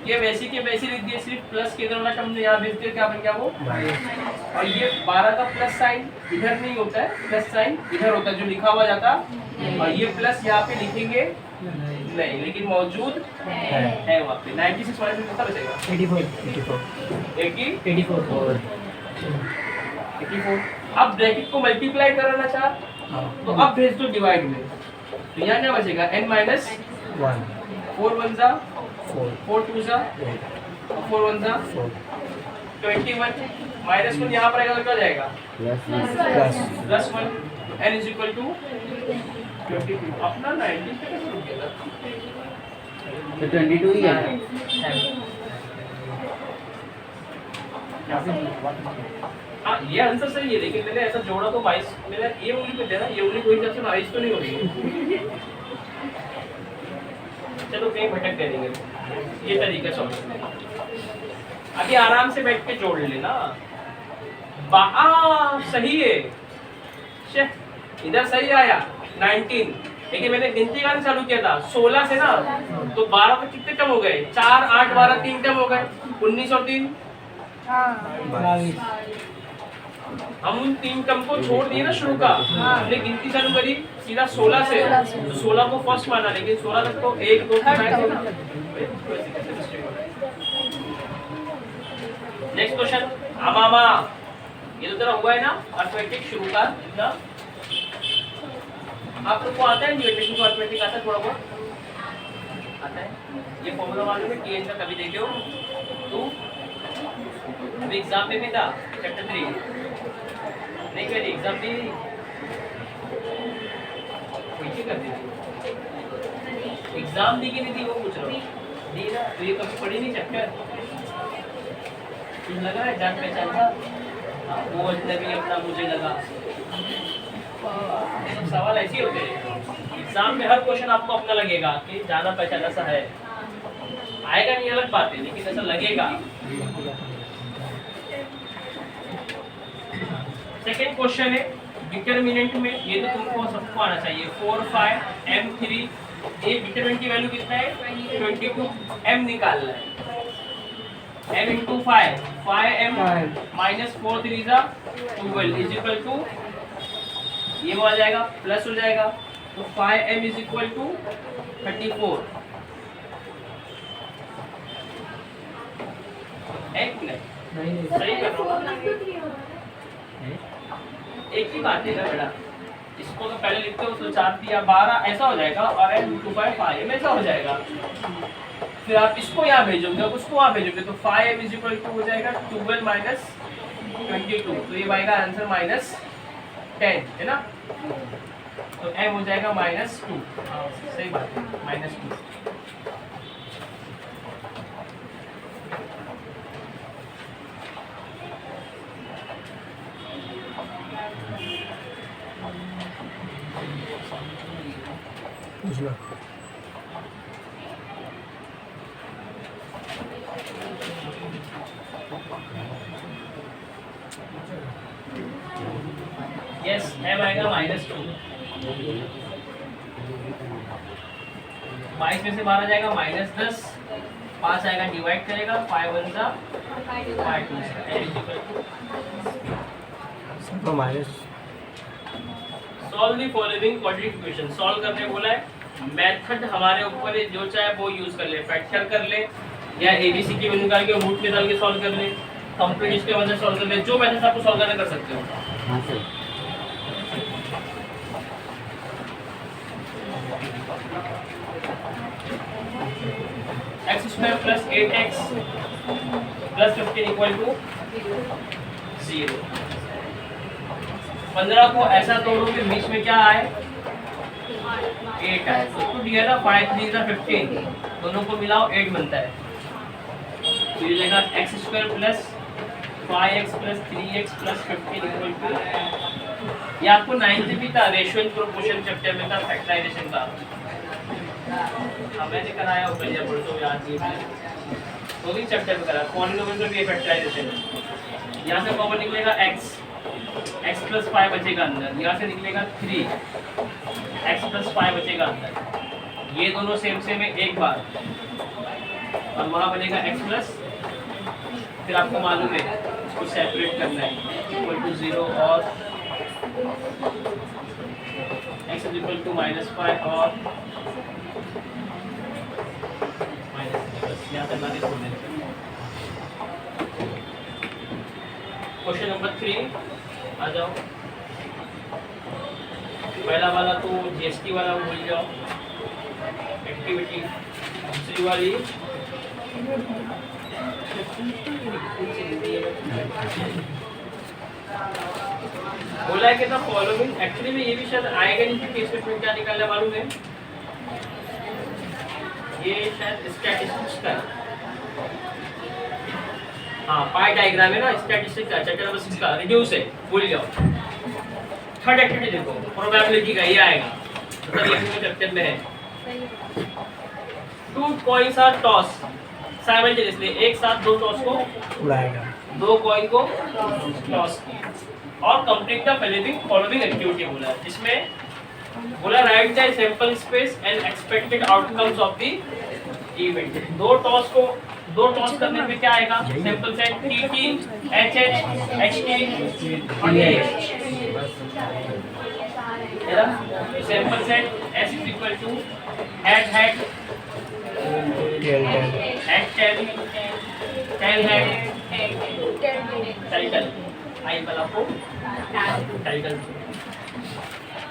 [SPEAKER 1] ये वैसे के वैसे लिख दिए, सिर्फ प्लस के इधर वाला टर्म यहाँ भेज दिया, क्या बन गया वो, और ये 12 का प्लस साइन इधर नहीं होता है, प्लस साइन इधर होता है जो लिखा हुआ जाता, और ये प्लस यहाँ पे लिखेंगे नहीं, लेकिन मौजूद है वहाँ पे। 96 माइनस कितना बचेगा, 84। अब ब्रैकेट को मल्टीप्लाई कराना चाह तो अब भेज दो डिवाइड में, तो यहाँ क्या बचेगा, n माइनस 1, 4 1 जा 4 2 जा 4 1 जा 21, माइनस 1 यहाँ पर आएगा तो क्या जाएगा plus 1, n is equal to 22। अपना 19 पे कैसे रुक गया था,
[SPEAKER 2] तो 22 ही है।
[SPEAKER 1] हाँ ये आंसर सही है, लेकिन मैंने ऐसा जोड़ा तो 22, मैंने ये उंगली पे देना, ये उंगली कोई तरह से 22 तो नहीं हो रही है। चलो कहीं भटक देंगे, ये तरीका सॉल्व करने का। अभी आराम से बैठ के जोड़ लेना। सही है, इधर सही आया 19, लेकिन मैंने गिनती करना चालू किया था 16 से ना, तो 12 तक कितने टर्म हो गए, 4 8 12 3 टर्म हो गए, 19 और 3 हम उन 3 टर्म को छोड़ दिए ना शुरू का, हमने गिनती चालू करी सीधा 16 से, तो 16 को फर्स्ट माना, लेकिन 16 तक तो 1 2 3 नेक्स्ट क्वेश्चन। अमामा, ये तो तेरा हुआ है ना अर्थमेटिक शुरू का ना, आप लोग को आता है न्यूट्रिशन को अर्थमेटिक आता है, थोड़ा बहुत आता है। ये फॉर्मूला मालूम है टीएन का, कभी देखे हो तो अभी एग्जाम में भी था चैप्टर 3 नहीं करी, एग्जाम भी पीछे कर दी, एग्जाम दी कि नहीं दी वो पूछ रहा हूँ, दी ना, तो ये कभी पढ़ी नहीं चैप्टर, कुछ लगा है जान पहचान का, वो अजनबी अपना मुझे लगा, सब सवाल ऐसे होते हैं एग्जाम में। हर क्वेश्चन आपको अपना लगेगा कि जाना पहचाना सा है, आएगा नहीं अलग बात है, लेकिन ऐसा लगेगा। सेकेंड क्वेश्चन है डिटरमिनेंट में, ये तो तुमको सबको आना चाहिए, 4 5 m3, ये डिटरमिनेंट की वैल्यू कितना है 22, m निकालना है, m इंटू 5 5m माइनस 4 3 जा 12 इज इक्वल टू, ये वो आ जाएगा प्लस हो जाएगा, तो 5m इज इक्वल टू 34। एक मिनट सही कर रहा हूँ, एक ही बात है ना बेटा, इसको तो पहले लिखते हो तो 4 3 12 ऐसा हो जाएगा, और m 2.5 ऐसा हो जाएगा, फिर आप इसको यहाँ भेजोगे और उसको वहाँ भेजोगे, तो 5m इज इक्वल टू हो जाएगा 12 माइनस 22, तो ये आएगा आंसर -10 है ना, तो m हो जाएगा -2, सही बात है -2। यस m आएगा -2, 22 में से 12 जाएगा -10, 5 आएगा डिवाइड करेगा, 5 1 जा 5 2 से, n equal to
[SPEAKER 3] minus
[SPEAKER 1] solve the following quadratic equation. Solve करने बोला है, मेथड हमारे ऊपर है, जो चाहे वो यूज कर ले, फैक्टर कर ले या एबीसी की वैल्यू निकाल के रूट निकाल के सॉल्व कर ले, कंप्लीट इसके वजह सॉल्व कर ले, जो मेथड आपको सॉल्व करना कर सकते हो।
[SPEAKER 2] हाँ sir.
[SPEAKER 1] X square plus 8x plus 15 equal to 0। 15 को ऐसा तोड़ो कि बीच में क्या आए, 8 आए, उसको दिया था 5 3 15, दोनों को मिलाओ 8 बनता है। तो ये जाएगा x square plus 5x plus 3x plus 15 equal to, ये आपको 9th भी था, रेशियो एंड प्रोपोर्शन चैप्टर में था, फैक्टराइजेशन का। मैंने कराया ऊपर या बोल तो याद नहीं है, तो भी चैप्टर में करा, पॉलिनोमियल भी फैक्टराइजेशन। यहाँ से कॉमन निकलेगा x प्लस 5 बचेगा अंदर, यहाँ से निकलेगा 3 x प्लस 5 बचेगा अंदर, ये दोनों सेम सेम है एक बार, और वहाँ बनेगा x प्लस, फिर आपको मालूम है इसको सेपरेट करना है, इक्वल टू 0 और x इज इक्वल टू -5 और क्वेश्चन नंबर 3 आ जाओ। पहला वाला तो जीएसटी वाला भूल जाओ, एक्टिविटी। दूसरी वाली बोला है कि था फॉलोइंग, एक्चुअली में ये भी शायद आएगा नहीं कि केस में क्या निकालने मालूम है, ये शायद स्टैटिस्टिक्स का, हाँ पाई डायग्राम है ना, स्टैटिस्टिक्स का चैप्टर नंबर 6 का रिड्यूस है, भूल जाओ। थर्ड एक्टिविटी देखो, प्रोबेबिलिटी का ये आएगा, मतलब ये चैप्टर में है। 2 कॉइन्स आर टॉस साइमल्टेनियसली, एक साथ 2 टॉस को
[SPEAKER 3] उड़ाएगा,
[SPEAKER 1] 2 कॉइन को टॉस किया, और कंप्लीट द फॉलोइंग एक्टिविटी बोला है, जिसमें बोला write the sample space and expected outcomes of the event. 2 toss करने में क्या आएगा, sample set TT HH HT और H, sample set S is equal to head head tail head title, आई वाला को टाइटल।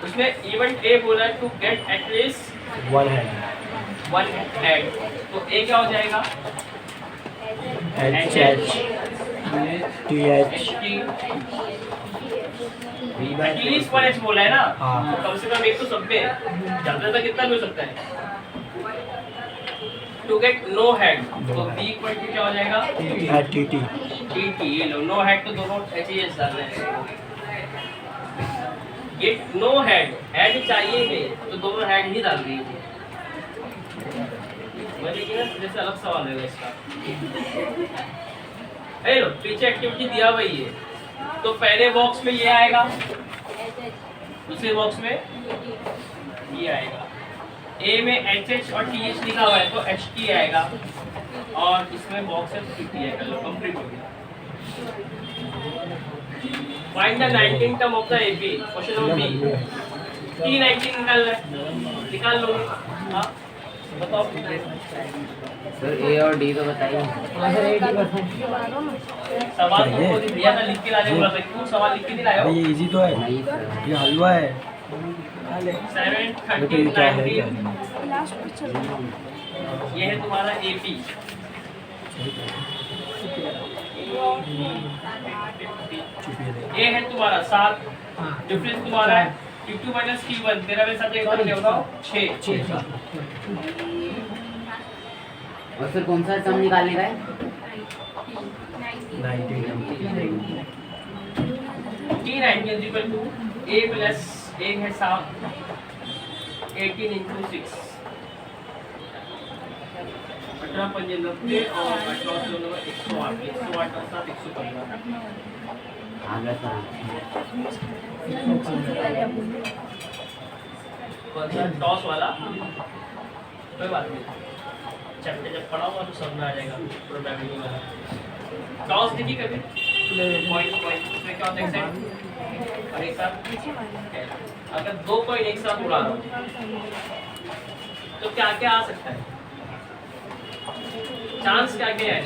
[SPEAKER 1] उसमें इवेंट ए बोला टू गेट एटलीस्ट 1 हेड, तो ए क्या हो जाएगा, H H T H at least 1 H बोला है ना, तो कम से कम एक तो सब में, ज़्यादा कितना भी हो सकता है। टू गेट नो हेड, तो बी इक्वल टू क्या हो जाएगा, टी टी, ये लो नो हेड तो दोनों एच ही एच डालना है। गेट नो हेड, हेड चाहिए नहीं तो दोनों हेड ही डाल दीजिए, जैसे अलग सवाल है इसका। लो पीछे एक्टिविटी दिया हुआ ही है, तो पहले बॉक्स में ये आएगा, दूसरे बॉक्स में ये आएगा। ए में HH और TH लिखा हुआ है तो HT आएगा, और इसमें बॉक्स है TT आएगा। लो कंप्लीट हो गया। Find the 19th term of the AB, question number B. T19 निकालना है, निकाल लो। हाँ बताओ
[SPEAKER 2] सर ए और डी तो बताइए।
[SPEAKER 1] सवाल तो खुद ही दिया था, लिख के लाने बोला था, क्यों सवाल लिख के नहीं लाए हो?
[SPEAKER 3] ये इजी तो है,
[SPEAKER 2] नहीं सर,
[SPEAKER 3] ये हलवा है।
[SPEAKER 1] 7 13 19,
[SPEAKER 4] लास्ट पिक्चर
[SPEAKER 1] ये है तुम्हारा AP। ये है तुम्हारा 7, डिफरेंस तुम्हारा है Q2 माइनस Q1, मेरा मेरे साथ एक बार क्या होगा 6।
[SPEAKER 2] और सर कौन सा सम निकालने का है?
[SPEAKER 1] 19 is equal to A plus A है 7, 18 into 6, 18 पंजे 90 और 18 नंबर 108, 108 और 7 115।
[SPEAKER 2] आ गया सर।
[SPEAKER 1] कौन सा टॉस वाला, कोई बात नहीं, चैप्टर जब पढ़ा हुआ तो सब में आ जाएगा। प्रोबेबिलिटी वाला टॉस देखिए कभी, पॉइंट उसमें क्या होता है, एक साइड और एक साथ अगर 2 कॉइन एक साथ उड़ा रहा हूँ तो क्या क्या आ सकता है? चांस क्या क्या है?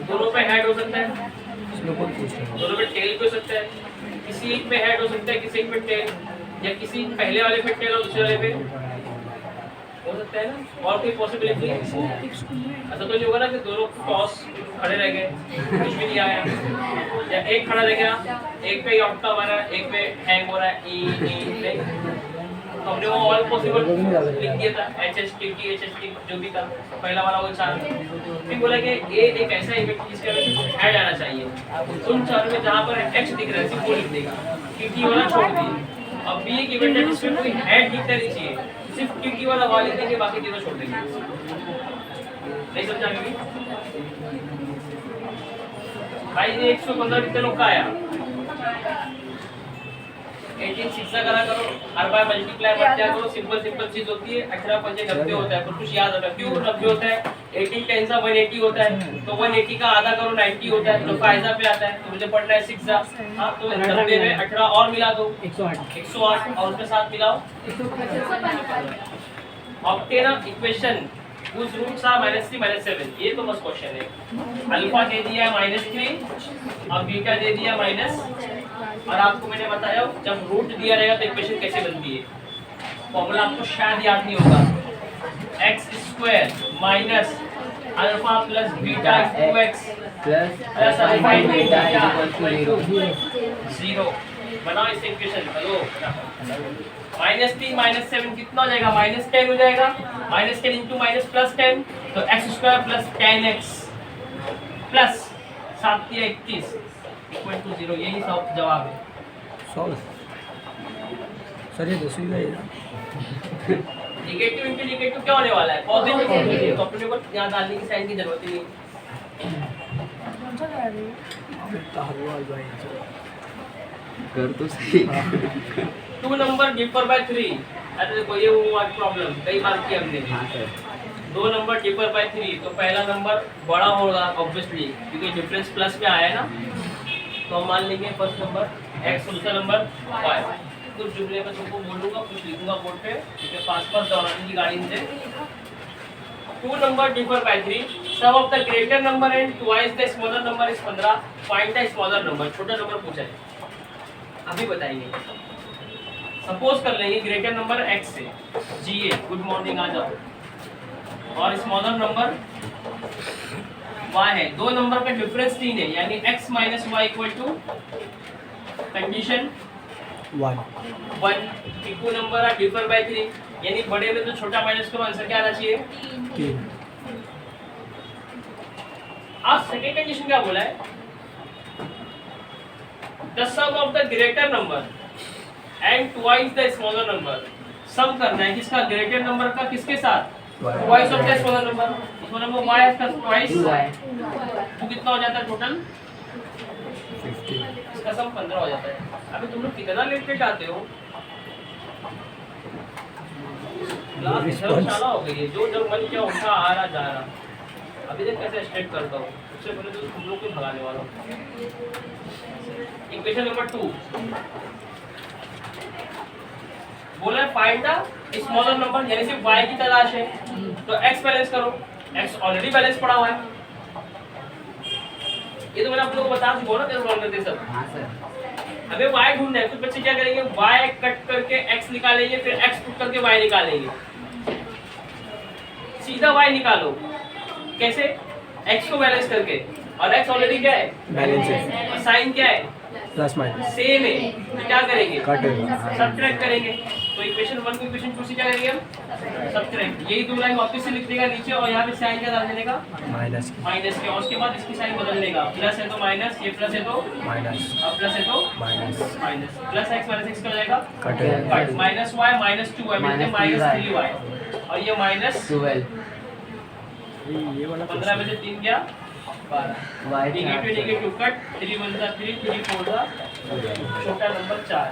[SPEAKER 1] दोनों पे हेड हो सकता है,
[SPEAKER 3] इसमें कोई पूछ नहीं।
[SPEAKER 1] दोनों पे टेल भी हो सकता है, किसी एक पे हेड हो सकता है, किसी एक पे टेल, या किसी पहले वाले पे टेल और दूसरे वाले पे हो सकता है ना। और कोई पॉसिबिलिटी ऐसा तो नहीं होगा ना कि दोनों टॉस खड़े रह गए, कुछ भी नहीं आया, या एक खड़ा रह गया, एक पे ऑक्टा मारा, एक पे हैंग हो रहा है, ई नहीं। तो हमने वो ऑल पॉसिबल लिख दिया था, HST जो भी था पहला वाला वो 4। फिर बोला कि ये एक ऐसा इवेंट जिसके अंदर हेड आना चाहिए, उन 4 में जहाँ पर X दिख रहा है सिर्फ वो लिख देगा, TT वाला छोड़ दिए। अब भी एक इवेंट है जिसमें कोई हेड दिखता नहीं चाहिए, सिर्फ TT वाला वाले देंगे, बाकी तीनों छोड़ देंगे। नहीं समझा कभी भाई? ये 115 कितने लोग का आया? 18 6 करा करो, हर बार मल्टीप्लाई मत किया करो, सिंपल चीज होती है। 18 पंजे 90 होता है, कुछ याद रखना। क्यों 90 होता है? 18 10 सा 180 होता है, तो 180 का आधा करो 90 होता है, तो फायदा पे आता है। तो मुझे पढ़ना है 6 हाँ, तो 90 में 18 और मिला दो 108 और उसके साथ मिलाओ। Obtain a equation whose roots are -3 -7। ये तो बस क्वेश्चन है। अल्फा दे दिया है -3 और बीटा दे दिया माइनस, और आपको मैंने बताया जब रूट दिया रहेगा तो इक्वेशन कैसे बनती है। फॉर्मूला आपको शायद याद नहीं होगा, x² minus alpha plus beta 2x plus alpha beta 0। बनाओ इस इक्वेशन। हेलो, -3 -7 कितना हो जाएगा? -10 हो जाएगा। -10 इंटू माइनस प्लस 10, तो x² प्लस 10x प्लस 7 या 21 इक्वल टू 0। यही सब जवाब है।
[SPEAKER 3] सॉल्व सर, ये दूसरी का
[SPEAKER 1] नेगेटिव इंटू नेगेटिव क्या होने वाला है? पॉजिटिव। तो अपने को यहाँ डालने की साइन की जरूरत ही नहीं।
[SPEAKER 2] कर तो सही।
[SPEAKER 1] 2 नंबर डिफर बाय 3। अरे देखो ये वो प्रॉब्लम कई बार की हमने।
[SPEAKER 2] हाँ सर।
[SPEAKER 1] 2 नंबर डिफर बाय 3, तो पहला नंबर बड़ा होगा ऑब्वियसली, क्योंकि डिफरेंस प्लस में आया है ना। तो हम मान लेंगे फर्स्ट नंबर x, दूसरा नंबर y। कुछ जुमले में तुमको बोलूंगा, कुछ लिखूंगा बोर्ड पे, क्योंकि पास दौड़ाने की गाड़ी से। 2 number differ by 3, sum of the greater number and twice the smaller number is 15, find the smaller number. छोटा नंबर पूछा है, अभी बताएंगे। सपोज कर लेंगे ग्रेटर नंबर x से, GA गुड मॉर्निंग आ जाओ, और स्मॉलर नंबर y है। 2 नंबर का डिफरेंस 3 है, यानी x minus y equal to condition 1। 2 number are differ by 3, यानी बड़े में तो छोटा माइनस करो, आंसर क्या आना चाहिए? 3। अब सेकंड कंडीशन क्या बोला है? The sum of the greater number and twice the smaller number. Sum करना है किसका? ग्रेटर नंबर का किसके साथ? Twice of the smaller number. Smaller number y का ट्वाइस, तो कितना हो जाता है टोटल? 15। इसका सम 15 हो जाता है। अभी तुम लोग कितना लेट आते हो? क्लास धर्मशाला हो गई है, जो जब मन किया उठा, आ रहा जा रहा। अभी तक कैसे स्ट्रेट करता हूँ, उससे पहले तो तुम लोग को भगाने वाला हूँ। इक्वेशन नंबर 2 बोला फाइंड द स्मॉलर नंबर, यानी सिर्फ y की तलाश है, तो x बैलेंस करो। x ऑलरेडी बैलेंस पड़ा हुआ है, ये तो मैंने आप लोगों को बता चुका हूं ना कैसे सॉल्व करते सब।
[SPEAKER 2] हाँ सर।
[SPEAKER 1] हमें y ढूंढना है, कुछ बच्चे क्या करेंगे, y कट करके x निकालेंगे, फिर x पुट करके y निकालेंगे। सीधा y निकालो। कैसे? x को बैलेंस करके, और x ऑलरेडी क्या है?
[SPEAKER 3] बैलेंस है,
[SPEAKER 1] और साइन क्या है?
[SPEAKER 3] प्लस माइनस
[SPEAKER 1] सेम है, तो क्या करेंगे?
[SPEAKER 3] काटेंगे।
[SPEAKER 1] सब्ट्रैक्ट करेंगे। तो इक्वेशन 1 को इक्वेशन 2 से क्या करेंगे हम? सब्ट्रैक्ट। यही 2 लाइन वापस से लिख देगा नीचे, और यहाँ पे साइन क्या डाल देने का?
[SPEAKER 3] माइनस
[SPEAKER 1] के। और उसके बाद इसकी साइन बदल देगा, प्लस है तो माइनस, ये प्लस है तो
[SPEAKER 3] माइनस,
[SPEAKER 1] अब प्लस है तो
[SPEAKER 3] minus,
[SPEAKER 1] plus x minus x का जाएगा
[SPEAKER 3] कटेगा।
[SPEAKER 1] कट, -y -2y मिलते हैं -3y, और ये -12।
[SPEAKER 3] ये वाला
[SPEAKER 1] 15 में से 3 गया 12। नेगेटिव नेगेटिव कट, 3 1 3 3 4 छोटा नंबर 4,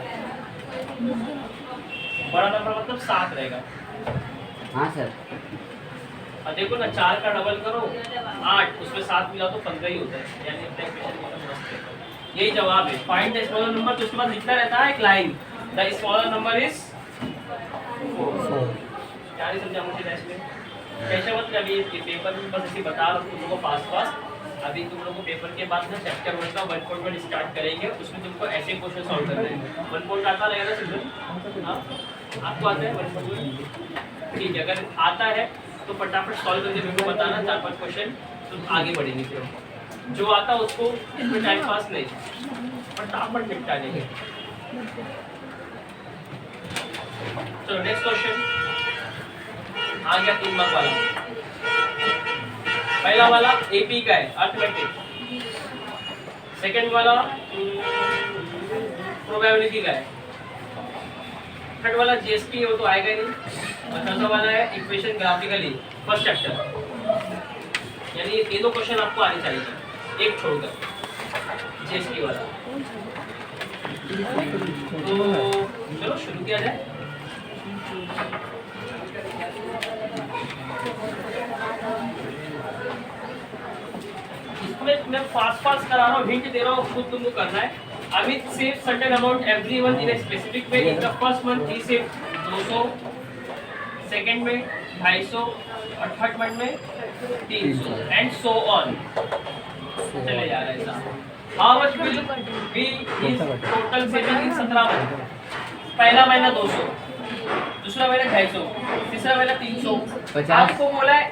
[SPEAKER 1] बड़ा नंबर मतलब 7 रहेगा।
[SPEAKER 2] हाँ सर।
[SPEAKER 1] और देखो ना, 4 का डबल करो 8, उसमें 7 मिला तो 15 ही होता है, यानी अपना इक्वेशन एकदम मस्त है। यही जवाब है। फाइंड द स्मॉलर नंबर, तो उसके बाद लिखना रहता है एक line, the smaller number is
[SPEAKER 3] 4.
[SPEAKER 1] क्या नहीं समझा मुझे इसमें कैसे मतलब अभी ये पेपर में बस ऐसे बता रहा हूँ तुम लोगों को फास्ट अभी तुम लोगों को पेपर के बाद ना चैप्टर 1 का 1.1 स्टार्ट करेंगे उसमें तुमको ऐसे क्वेश्चन सॉल्व करने हैं 1 आता रहेगा ना सिंपल हाँ आपको आता है 1.1 ठीक है अगर आता है तो फटाफट सॉल्व करके मेरे को बताना 4-5 क्वेश्चन तो आगे बढ़ेंगे फिर जो आता है उसको इसमें टाइम पास नहीं फटाफट निपटा देंगे चलो नेक्स्ट क्वेश्चन आ गया 3 मार्क वाला पहला वाला एपी का है अर्थमेटिक सेकंड वाला प्रोबेबिलिटी का है थर्ड वाला जीएसटी वो तो आएगा ही नहीं और चौथा वाला है इक्वेशन ग्राफिकली फर्स्ट चैप्टर यानी ये तीनों क्वेश्चन आपको आने चाहिए एक छोड़कर जीएसटी वाला तो चलो शुरू किया जाए इसमें मैं फास्ट करा रहा हूँ हिंट दे रहा हूँ खुद तुमको करना है Amit save certain amount everyone in a specific way in the first month he save 200 second में 250 और थर्ड मंथ में 300 एंड सो ऑन चले जा रहा है ऐसा how much will be his total saving in 17 month पहला महीना 200 दूसरा महीना 250 तीसरा महीना 300 आपको बोला है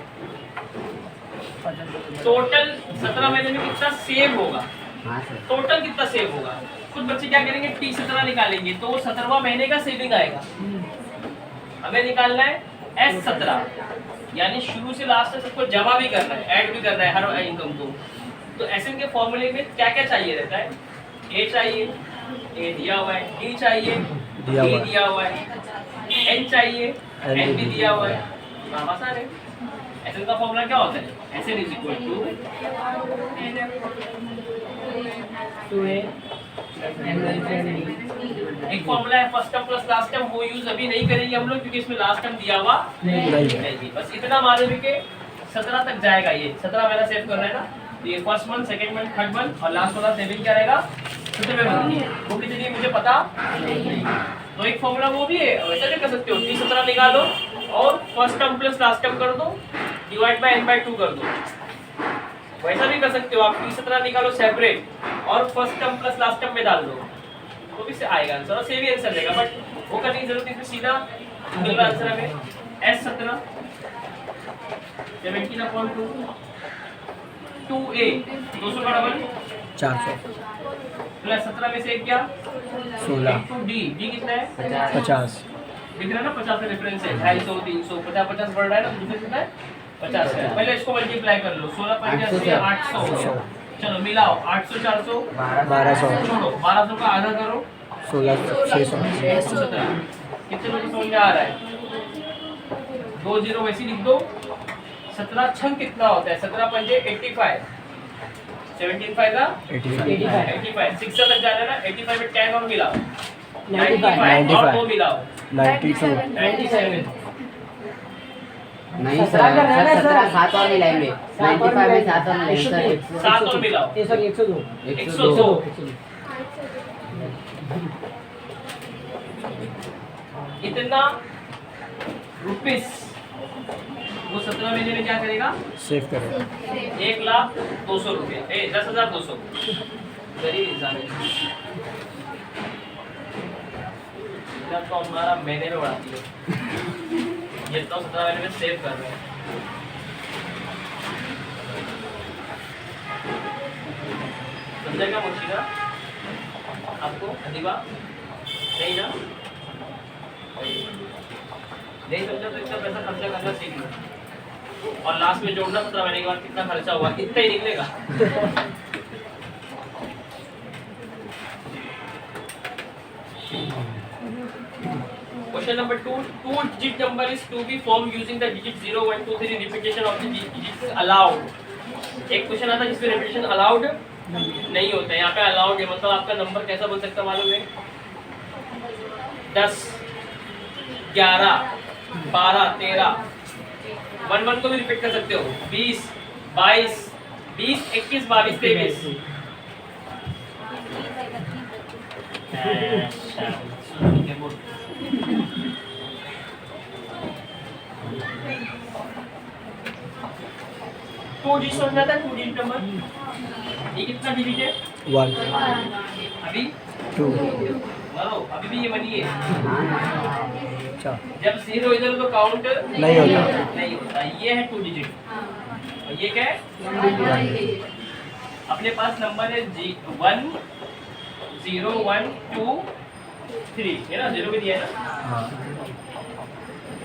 [SPEAKER 1] टोटल 17 महीने में कितना सेव होगा
[SPEAKER 2] हाँ सर.
[SPEAKER 1] टोटल कितना सेव होगा कुछ बच्चे क्या करेंगे T17 निकालेंगे तो वो 17वां महीने का सेविंग आएगा हमें निकालना है S17 यानी शुरू से लास्ट तक सबको जमा भी करना है ऐड भी करना है हर इनकम को तो एसएन के फॉर्मूले में क्या क्या चाहिए रहता है ए चाहिए ए दिया हुआ है डी चाहिए डी दिया हुआ है एन चाहिए एन भी दिया हुआ है काम आसान है एसएन का फॉर्मूला क्या होता है एसएन इज इक्वल टू एक फॉर्मूला है first term plus last term वो यूज अभी नहीं करेंगे हम लोग क्योंकि इसमें लास्ट टर्म दिया हुआ नहीं बस इतना मालूम है कि 17 तक जाएगा ये 17 महीना सेव करना है ना तो ये first month second month third month और लास्ट वाला सेविंग क्या रहेगा वो कितनी मुझे पता तो एक फॉर्मूला वो भी है वैसा भी कर सकते हो 17 निकालो और first term plus last term कर दो डिवाइड बाय n/2 कर दो वैसा भी कर सकते हो आप 17 निकालो सेपरेट और first term plus last term में डाल दो तो भी से आएगा आंसर और सेम ही आंसर रहेगा बट वो करने की जरूरत नहीं सीधा सिंगल आंसर हमें S17 17/2 2a 200 का डबल
[SPEAKER 3] 400
[SPEAKER 1] प्लस 17 में से एक क्या
[SPEAKER 3] 16
[SPEAKER 1] डी डी कितना है
[SPEAKER 3] 50
[SPEAKER 1] दिख रहा है ना 50 का रेफरेंस है 250 300 50 बढ़ रहा है ना दूसरे कितना है 50 है पहले इसको मल्टीप्लाई कर लो 16 5 से 800 चलो मिलाओ 800 400
[SPEAKER 3] 1200
[SPEAKER 1] छोड़ो 1200 का आधा करो
[SPEAKER 3] 16 600
[SPEAKER 1] 117 कितने लोग समझ में आ रहा है 2 0 वैसे लिख दो 17 छंग कितना होता है 17 पंजे 85 17 5 का 85 6 तक जाना है ना 85 में 10 और मिलाओ 95 और 2 मिलाओ
[SPEAKER 3] 97
[SPEAKER 1] 97
[SPEAKER 2] नहीं सर 17 7 और मिलाएंगे 95 में 7 और मिलाएंगे सर
[SPEAKER 1] 7 और मिलाओ 102 इतना रुपीस वो 17 महीने में क्या करेगा
[SPEAKER 3] सेव करें
[SPEAKER 1] 1,02,200 रुपये 10,200 गरीब इंसान है जब तो हमारा महीने में बढ़ाती है ये तो 17 महीने में सेव कर रहे हैं समझेगा मुर्शिदा आपको अधिवा नहीं ना नहीं समझा तो इतना पैसा खर्चा करना सीख लो और लास्ट में जोड़ना 17 महीने के बाद कितना खर्चा हुआ इतना ही निकलेगा Question number 2. Two-digit number is to be formed using the digit 0, 1, 2, 3 repetition of the digits allowed. एक क्वेश्चन आता है जिसमें repetition allowed नहीं होता है यहाँ पे allowed है मतलब आपका नंबर कैसा बन सकता है मालूम है 10 11 12 13 1 1 को भी रिपीट कर सकते हो 20 22 20 21 22 23 2 डिजिट समझ में आता है? 2 डिजिट नंबर ये कितना डिजिट है?
[SPEAKER 3] 1
[SPEAKER 1] अभी
[SPEAKER 3] 2
[SPEAKER 1] मानो अभी भी ये बनी है।
[SPEAKER 3] अच्छा
[SPEAKER 1] जब 0 इधर तो काउंट
[SPEAKER 3] नहीं होता।
[SPEAKER 1] नहीं होता। ये है 2 डिजिट और ये क्या है? अपने पास नंबर है 1 0 1 2 3 है ना, 0 भी दिया है ना।
[SPEAKER 3] हाँ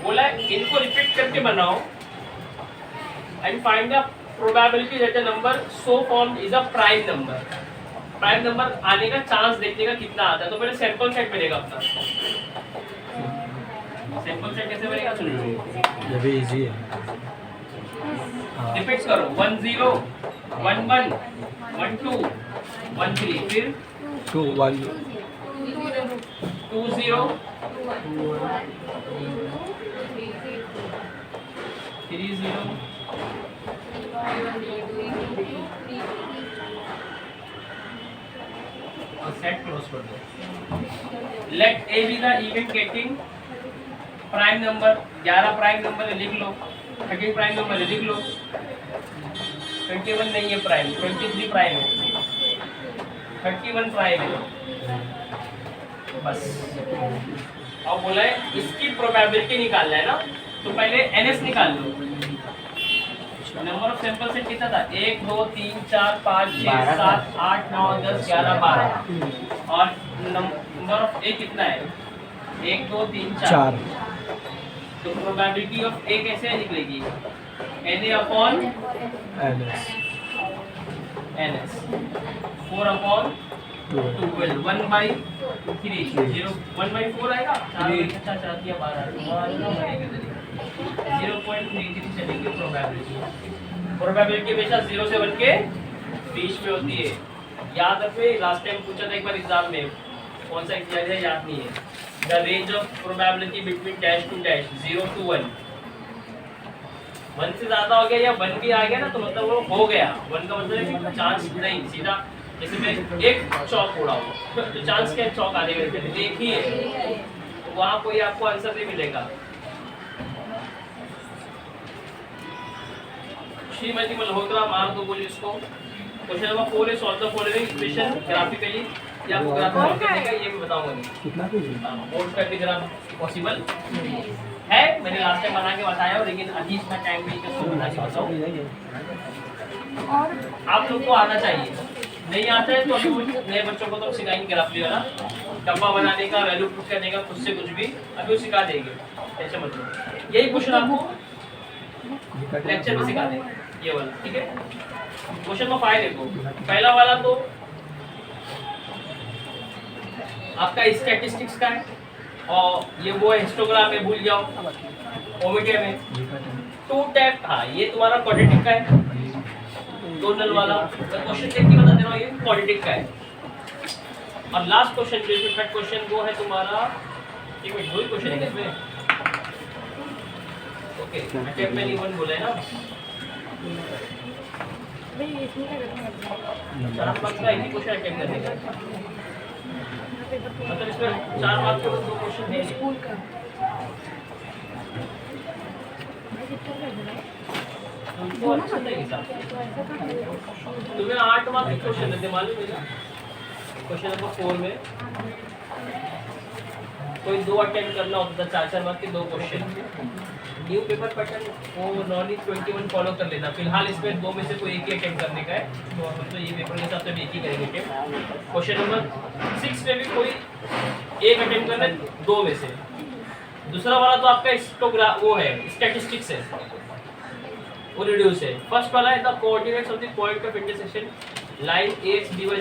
[SPEAKER 1] बोला इनको रिपीट करके बनाओ and find the probability that the number so formed is a prime number. Prime number आने का चांस देखने का कितना आता है। तो पहले सैंपल सेट बनेगा अपना। सैंपल सेट कैसे बनेगा सुनिए।
[SPEAKER 3] ये भी इजी है। हाँ
[SPEAKER 1] रिपीट करो 1 0 1 1 1 2 1 3 फिर
[SPEAKER 3] 2 1
[SPEAKER 1] 2 0 3 0 और सेट क्लोज कर दो। Let A B the event getting prime number. 11 prime number है, लिख लो। 13 प्राइम नंबर है, लिख लो। 21 नहीं है प्राइम, 23 प्राइम है, 31 प्राइम है। बस अब बोला है इसकी प्रोबेबिलिटी निकालना है ना, तो पहले एनएस निकाल लो। नंबर ऑफ सैंपल सेट कितना था? 1 2 3 4 5 6 7 8 9 10 11 12 और नंबर ऑफ ए कितना है? 1 2 3 4। तो प्रोबेबिलिटी ऑफ ए कैसे निकलेगी? N A upon
[SPEAKER 3] NS
[SPEAKER 1] NS 4 upon 12 1 by 3 0 1 by 4 आएगा। 4 दिया 12 0.33 चलेगी प्रोबेबिलिटी। प्रोबेबिलिटी हमेशा 0 से 1 के बीच में होती है। याद रखो, लास्ट टाइम पूछा था एक बार एग्जाम में, कौन सा एग्जाम है याद नहीं है। The range of probability between dash to dash 0 to 1। 1 से ज्यादा हो गया या 1 भी आ गया ना, तो मतलब वो हो गया। 1 का मतलब है कि चांस नहीं, सीधा जैसे मैं एक चौक उड़ा हूँ तो चांस क्या चौक आने का? एक ही है, तो वहाँ कोई आपको आंसर नहीं मिलेगा। श्रीमती मल्होत्रा मार दो बोली इसको। क्वेश्चन नंबर 4 है solve the following equation graphically. या आपको ग्राफ सॉल्व करने का ये भी बताऊंगा नहीं।
[SPEAKER 3] कितना पेज है?
[SPEAKER 1] बोर्ड का भी ग्राफ पॉसिबल है, मैंने लास्ट टाइम बना के बताया हो, लेकिन अभी इतना टाइम नहीं है तो बना के बताऊं। आप लोग को आना चाहिए, नहीं आता है तो अभी नए बच्चों को तो सिखाएंगे ग्राफली वाला, डब्बा बनाने का, वैल्यू पुट करने का, खुद से कुछ भी अभी वो सिखा देंगे, ऐसे मतलब यही क्वेश्चन आपको लेक्चर में सिखा देंगे ये वाला, ठीक है। क्वेश्चन नंबर 5 देखो, पहला वाला तो आपका स्टैटिस्टिक्स का है और ये वो है हिस्टोग्राम में, भूल जाओ ओमिटिया में। 2 टैप, हाँ ये तुम्हारा क्वाड्रेटिक का है, 2 नल वाला। क्वेश्चन देख के बता दे रहा हूँ ये क्वाड्रेटिक का है। और लास्ट क्वेश्चन जो थर्ड क्वेश्चन वो है तुम्हारा, एक मिनट, वही क्वेश्चन है इसमें, ओके अटेम्प्ट में 1 बोला है ना। चार मार्क्स का एक ही क्वेश्चन अटेम्प्ट करने का, मतलब इसमें 4 मार्क्स के 2 क्वेश्चन है स्कूल का। तो अच्छा नहीं था, तुम्हें 8 मार्क्स के क्वेश्चन देते मालूम है ना। क्वेश्चन नंबर 4 में कोई 2 अटेम्प्ट करना होता था, 4-4 मार्क्स के 2 क्वेश्चन। न्यू पेपर पैटर्न वो नॉन 21 फॉलो कर लेना। फिलहाल इसमें 2 में से कोई एक ही अटेम्प्ट करने का है, तो हम तो ये पेपर के हिसाब से एक ही करेंगे अटेम्प्ट। क्वेश्चन नंबर 6 में भी कोई एक अटेम्प्ट करना है 2 में से। दूसरा वाला तो आपका हिस्टोग्राफ वो है, स्टैटिस्टिक्स है, वो रिड्यूस है। फर्स्ट वाला है the coordinates of the point of intersection line ax dy =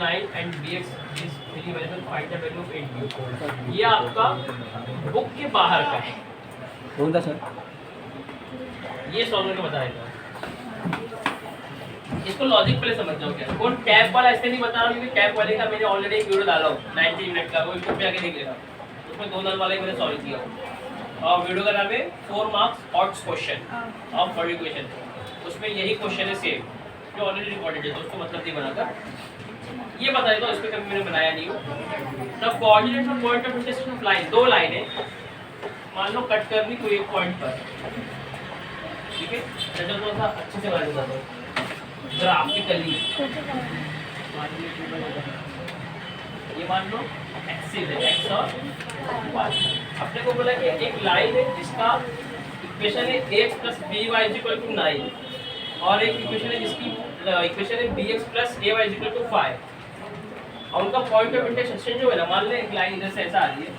[SPEAKER 1] 9 and bx is 3 variable, find the value of 8 ये आपका बुक के बाहर का है।
[SPEAKER 3] कौन था सर?
[SPEAKER 1] ये सॉल्व करके बताएगा। इसको लॉजिक पहले समझ जाओ क्या। कौन टैप वाला इसलिए नहीं बता रहा हूँ क्योंकि टैप वाले का मैंने ऑलरेडी एक वीडियो डाला हूँ 90 मिनट का, वो यूट्यूब पे आके देख लेना। उसमें 2 नल वाले मैंने सॉल्व किया हूँ और वीडियो का नाम है 4 marks odds question of body equation. उसमें यही क्वेश्चन है सेम जो ऑलरेडी रिकॉर्डेड है, तो उसको मतलब नहीं बनाकर ये बता देता हूँ, इस पर कभी मैंने बनाया नहीं हूँ। The coordinates of point of intersection of line, 2 line है, मान लो कट करनी कोई एक पॉइंट पर, ठीक है, चलो थोड़ा सा अच्छे से बना देता हूँ ग्राफिकली। ये मान लो एक्सिस है, एक्स और वाई। अपने को बोला कि एक लाइन है जिसका इक्वेशन है ax plus B Y is equal to 9, और एक इक्वेशन है जिसकी इक्वेशन है bx plus A Y is equal to 5, और उनका पॉइंट ऑफ इंटरसेक्शन जो है ना, मान ले एक लाइन इधर से ऐसा आ रही है,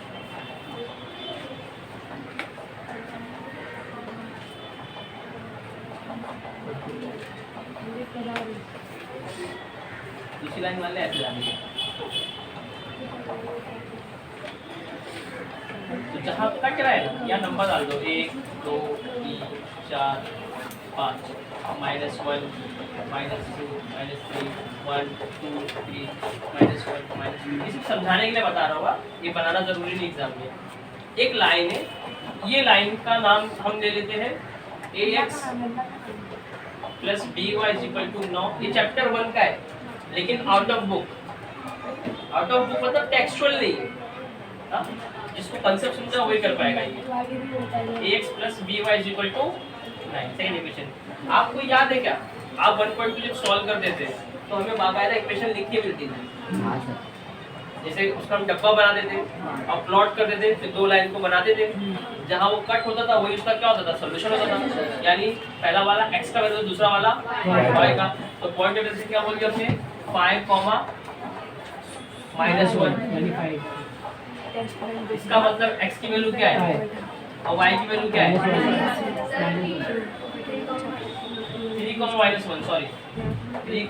[SPEAKER 1] दूसरी लाइन मान ले ऐसे आ रही है, तो जहाँ कट रहा है ना, या नंबर डाल दो 1 2 3 4 5 -1 -2 -3 1 2 3 -1 -2। इसे समझाने के लिए बता रहा हूँ, ये बनाना जरूरी नहीं एग्जाम में। एक लाइन है, ये लाइन का नाम हम ले लेते हैं ax plus B Y is equal to 9। ये चैप्टर 1 का है, लेकिन आउट ऑफ बुक मतलब टेक्सचुअल नहीं है, हाँ? जिसको कंसेप्ट समझा वही कर पाएगा ये। ax plus B Y is equal to 9 second equation. आपको याद है क्या, आप 1.2 जब सॉल्व करते थे तो हमें बाकायदा इक्वेशन लिख के मिलती थी।
[SPEAKER 2] हाँ सर।
[SPEAKER 1] जैसे उसका हम डब्बा बना देते और प्लॉट कर देते, फिर 2 लाइन को बनाते थे, जहाँ वो कट होता था वही उसका क्या होता था, सोल्यूशन होता था। यानी पहला वाला x का वैल्यू, दूसरा वाला y का। तो पॉइंट ऑफ से क्या बोल दिया हमने, 5 -1। इसका मतलब x की वैल्यू क्या है और y की वैल्यू क्या है, 3, -1, सॉरी 3,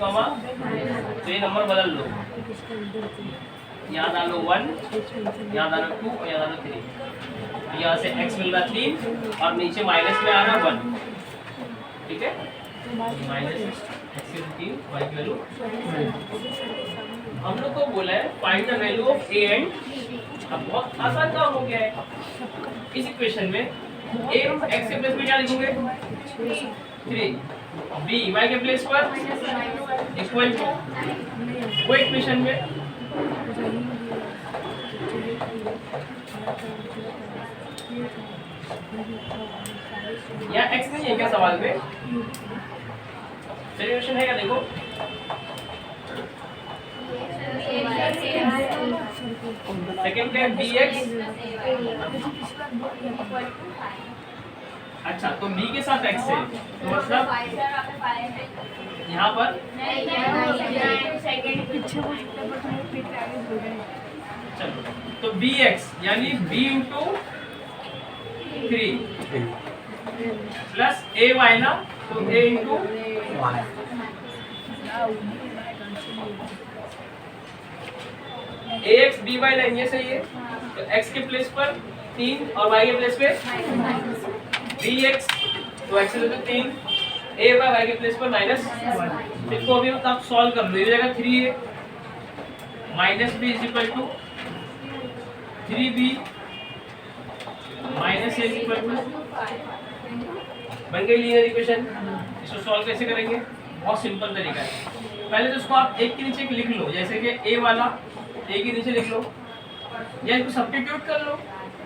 [SPEAKER 1] तो ये नंबर बदल लो, यहाँ डालो 1, यहाँ डालो 2 और यहाँ डालो 3। यहाँ से x मिल रहा 3 और नीचे माइनस में आ रहा 1, ठीक है, माइनस x की 3, y की वैल्यू। हम लोग को बोला है find the value of a and, अब बहुत आसान काम हो गया है। इस इक्वेशन में a x के प्लेस में क्या लिखोगे 3, b y के प्लेस पर इक्वल टू, वो इक्वेशन में या x नहीं है क्या सवाल में, सोल्यूशन है क्या, देखो सेकंड पे bx, अच्छा तो b के साथ x है, तो मतलब यहाँ पर चलो, तो bx यानी b into 3 plus a y ना, तो a into ax by line ये सही है, तो x के प्लेस पर 3 और y के प्लेस पे bx, तो x से 3, a by y के प्लेस पर -1। इसको अभी आप सॉल्व कर लो, ये जगह 3 है, -b is equal to 3b -a is equal to, बन गई लीनियर इक्वेशन। इसको सॉल्व कैसे करेंगे, बहुत सिंपल तरीका है। पहले तो इसको आप एक के नीचे एक लिख लो, जैसे कि a वाला a के नीचे लिख लो, या इसको सब्स्टिट्यूट कर लो।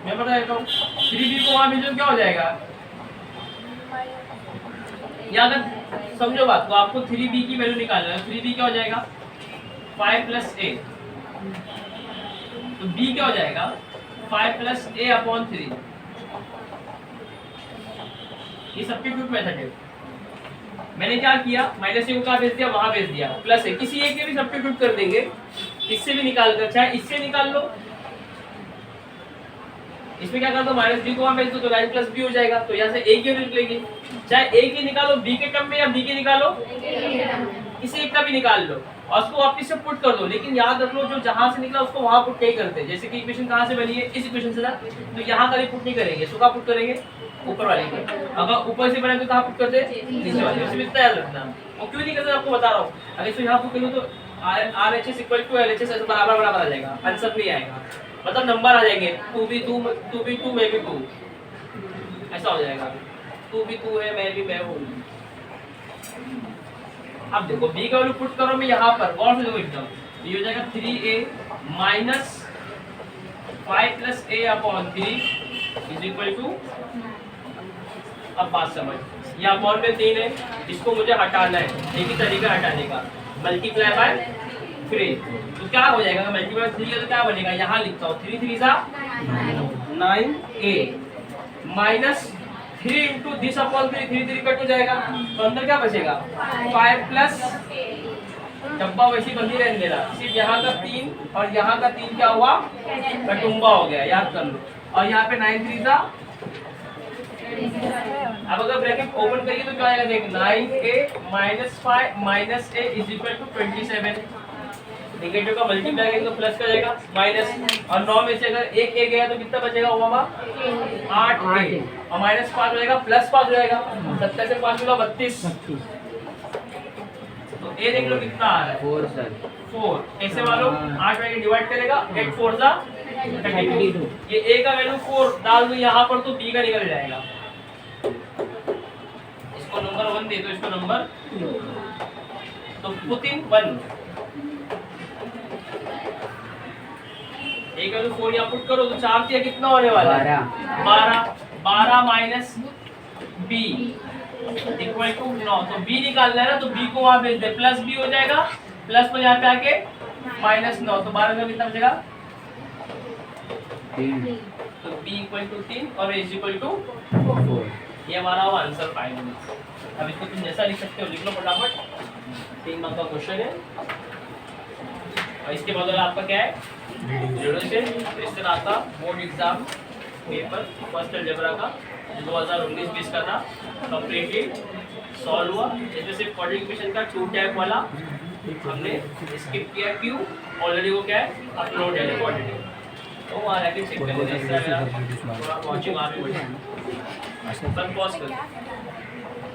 [SPEAKER 1] मैं बता देता हूँ, 3b को वहाँ भेजो क्या हो जाएगा, या अगर समझो बात तो आपको 3b की वैल्यू निकालना है, 3b क्या हो जाएगा 5 प्लस a, तो b क्या हो जाएगा 5 प्लस a अपॉन 3। ये सब्स्टिट्यूट मेथड है। मैंने क्या किया, माइनस ए को कहाँ भेज दिया, वहां भेज दिया, प्लस है किसी एक के भी सब्स्टिट्यूट कर देंगे, इससे भी निकाल कर, चाहे इससे निकाल लो, इसमें क्या कर दो माइनस बी को वहां भेज दो, तो लाइन प्लस बी हो जाएगा, तो यहाँ से ए की वैल्यू निकलेगी। चाहे ए की निकालो बी के टर्म में, या बी के निकालो किसी एक का भी निकाल लो और उसको वापस से पुट कर दो। लेकिन याद रख लो, जो जहां से निकला उसको वहां पुट नहीं करते। जैसे कि इक्वेशन कहाँ से बनी है, इस इक्वेशन से ना, तो यहाँ का भी पुट नहीं करेंगे, इसको कहाँ पुट करेंगे, ऊपर वाले के। अगर ऊपर से बने तो कहाँ पुट करते, नीचे वाले। उसमें इतना याद रखना, वो क्यों नहीं करते आपको बता रहा हूँ। अगर इसको यहाँ पुट करूँ तो RHS इक्वल टू LHS ऐसे बराबर बराबर आ जाएगा, आंसर नहीं आएगा, मतलब नंबर आ जाएंगे 2b2 मैं भी 2, ऐसा हो जाएगा। 2b2 है, मैं भी मैं हूँ। अब देखो b का वैल्यू पुट करो मैं यहाँ पर, और से देखो एकदम, ये हो जाएगा 3a minus 5 plus a upon 3 is equal to, अब बात समझ, यहाँ अपॉन में 3 है, इसको मुझे हटाना है। एक ही तरीका हटाने का, मल्टीप्लाई बाय 3। तो क्या हो जाएगा, मल्टीप्लाई बाय 3 तो क्या बनेगा, यहाँ लिखता हूँ 3 3 जा 9a minus 3 into this upon 3, 3 3 cut हो जाएगा, तो अंदर क्या बचेगा 5 प्लस, डब्बा वैसी बंदी रहने देना, सिर्फ यहाँ का 3 और यहाँ का 3 क्या हुआ, कटुम्बा हो गया, याद कर लो। और यहाँ पे 9 3 जा, अब अगर ब्रैकेट ओपन करिए तो क्या आएगा, देख 9a minus 5 minus a is equal to 27। Negative का मल्टीप्लाई करेंगे तो प्लस का जाएगा माइनस, और 9 में से अगर एक a गया तो कितना बचेगा बाबा 8a, और माइनस 5 हो जाएगा प्लस 5 हो जाएगा, 70 से 5 मिला 32। तो a देख लो कितना आ रहा है
[SPEAKER 2] 4 सर
[SPEAKER 1] 4। ऐसे वालों 8 में डिवाइड करेगा, 8 4 जा 32। ये a का वैल्यू 4 डाल दो यहाँ पर तो b का निकल जाएगा। इसको नंबर 1 दे दो, इसको नंबर 2, तो पुट इन 1। a का वैल्यू 4 यहाँ पुट करो तो 4 से कितना होने वाला है 12 माइनस b इक्वल टू 9। तो b निकालना है ना, तो b को वहां भेज दे, प्लस b हो जाएगा, प्लस पर यहाँ पे आके माइनस 9, तो 12 में कितना बचेगा,
[SPEAKER 2] 3
[SPEAKER 1] तो b इक्वल टू 3 और a इक्वल टू
[SPEAKER 2] 4।
[SPEAKER 1] ये हमारा आंसर फाइनल। अब इसको तुम जैसा लिख सकते हो लिख लो फटाफट, 3 मार्क का क्वेश्चन है। और इसके बदले आपका क्या है, रिडक्शन। इस तरह आता board exam paper first algebra का 2019-20 का था, कंप्लीटली सॉल्व हुआ। जैसे सिर्फ क्वाड्रिप्लिकेशन का 2 टाइप वाला हमने स्किप किया, क्यों, ऑलरेडी वो क्या है अपलोड है रिकॉर्डेड, तो वहाँ आके चेक कर लेना। थोड़ा वॉचिंग आप भी बढ़िया, पर पॉज कर।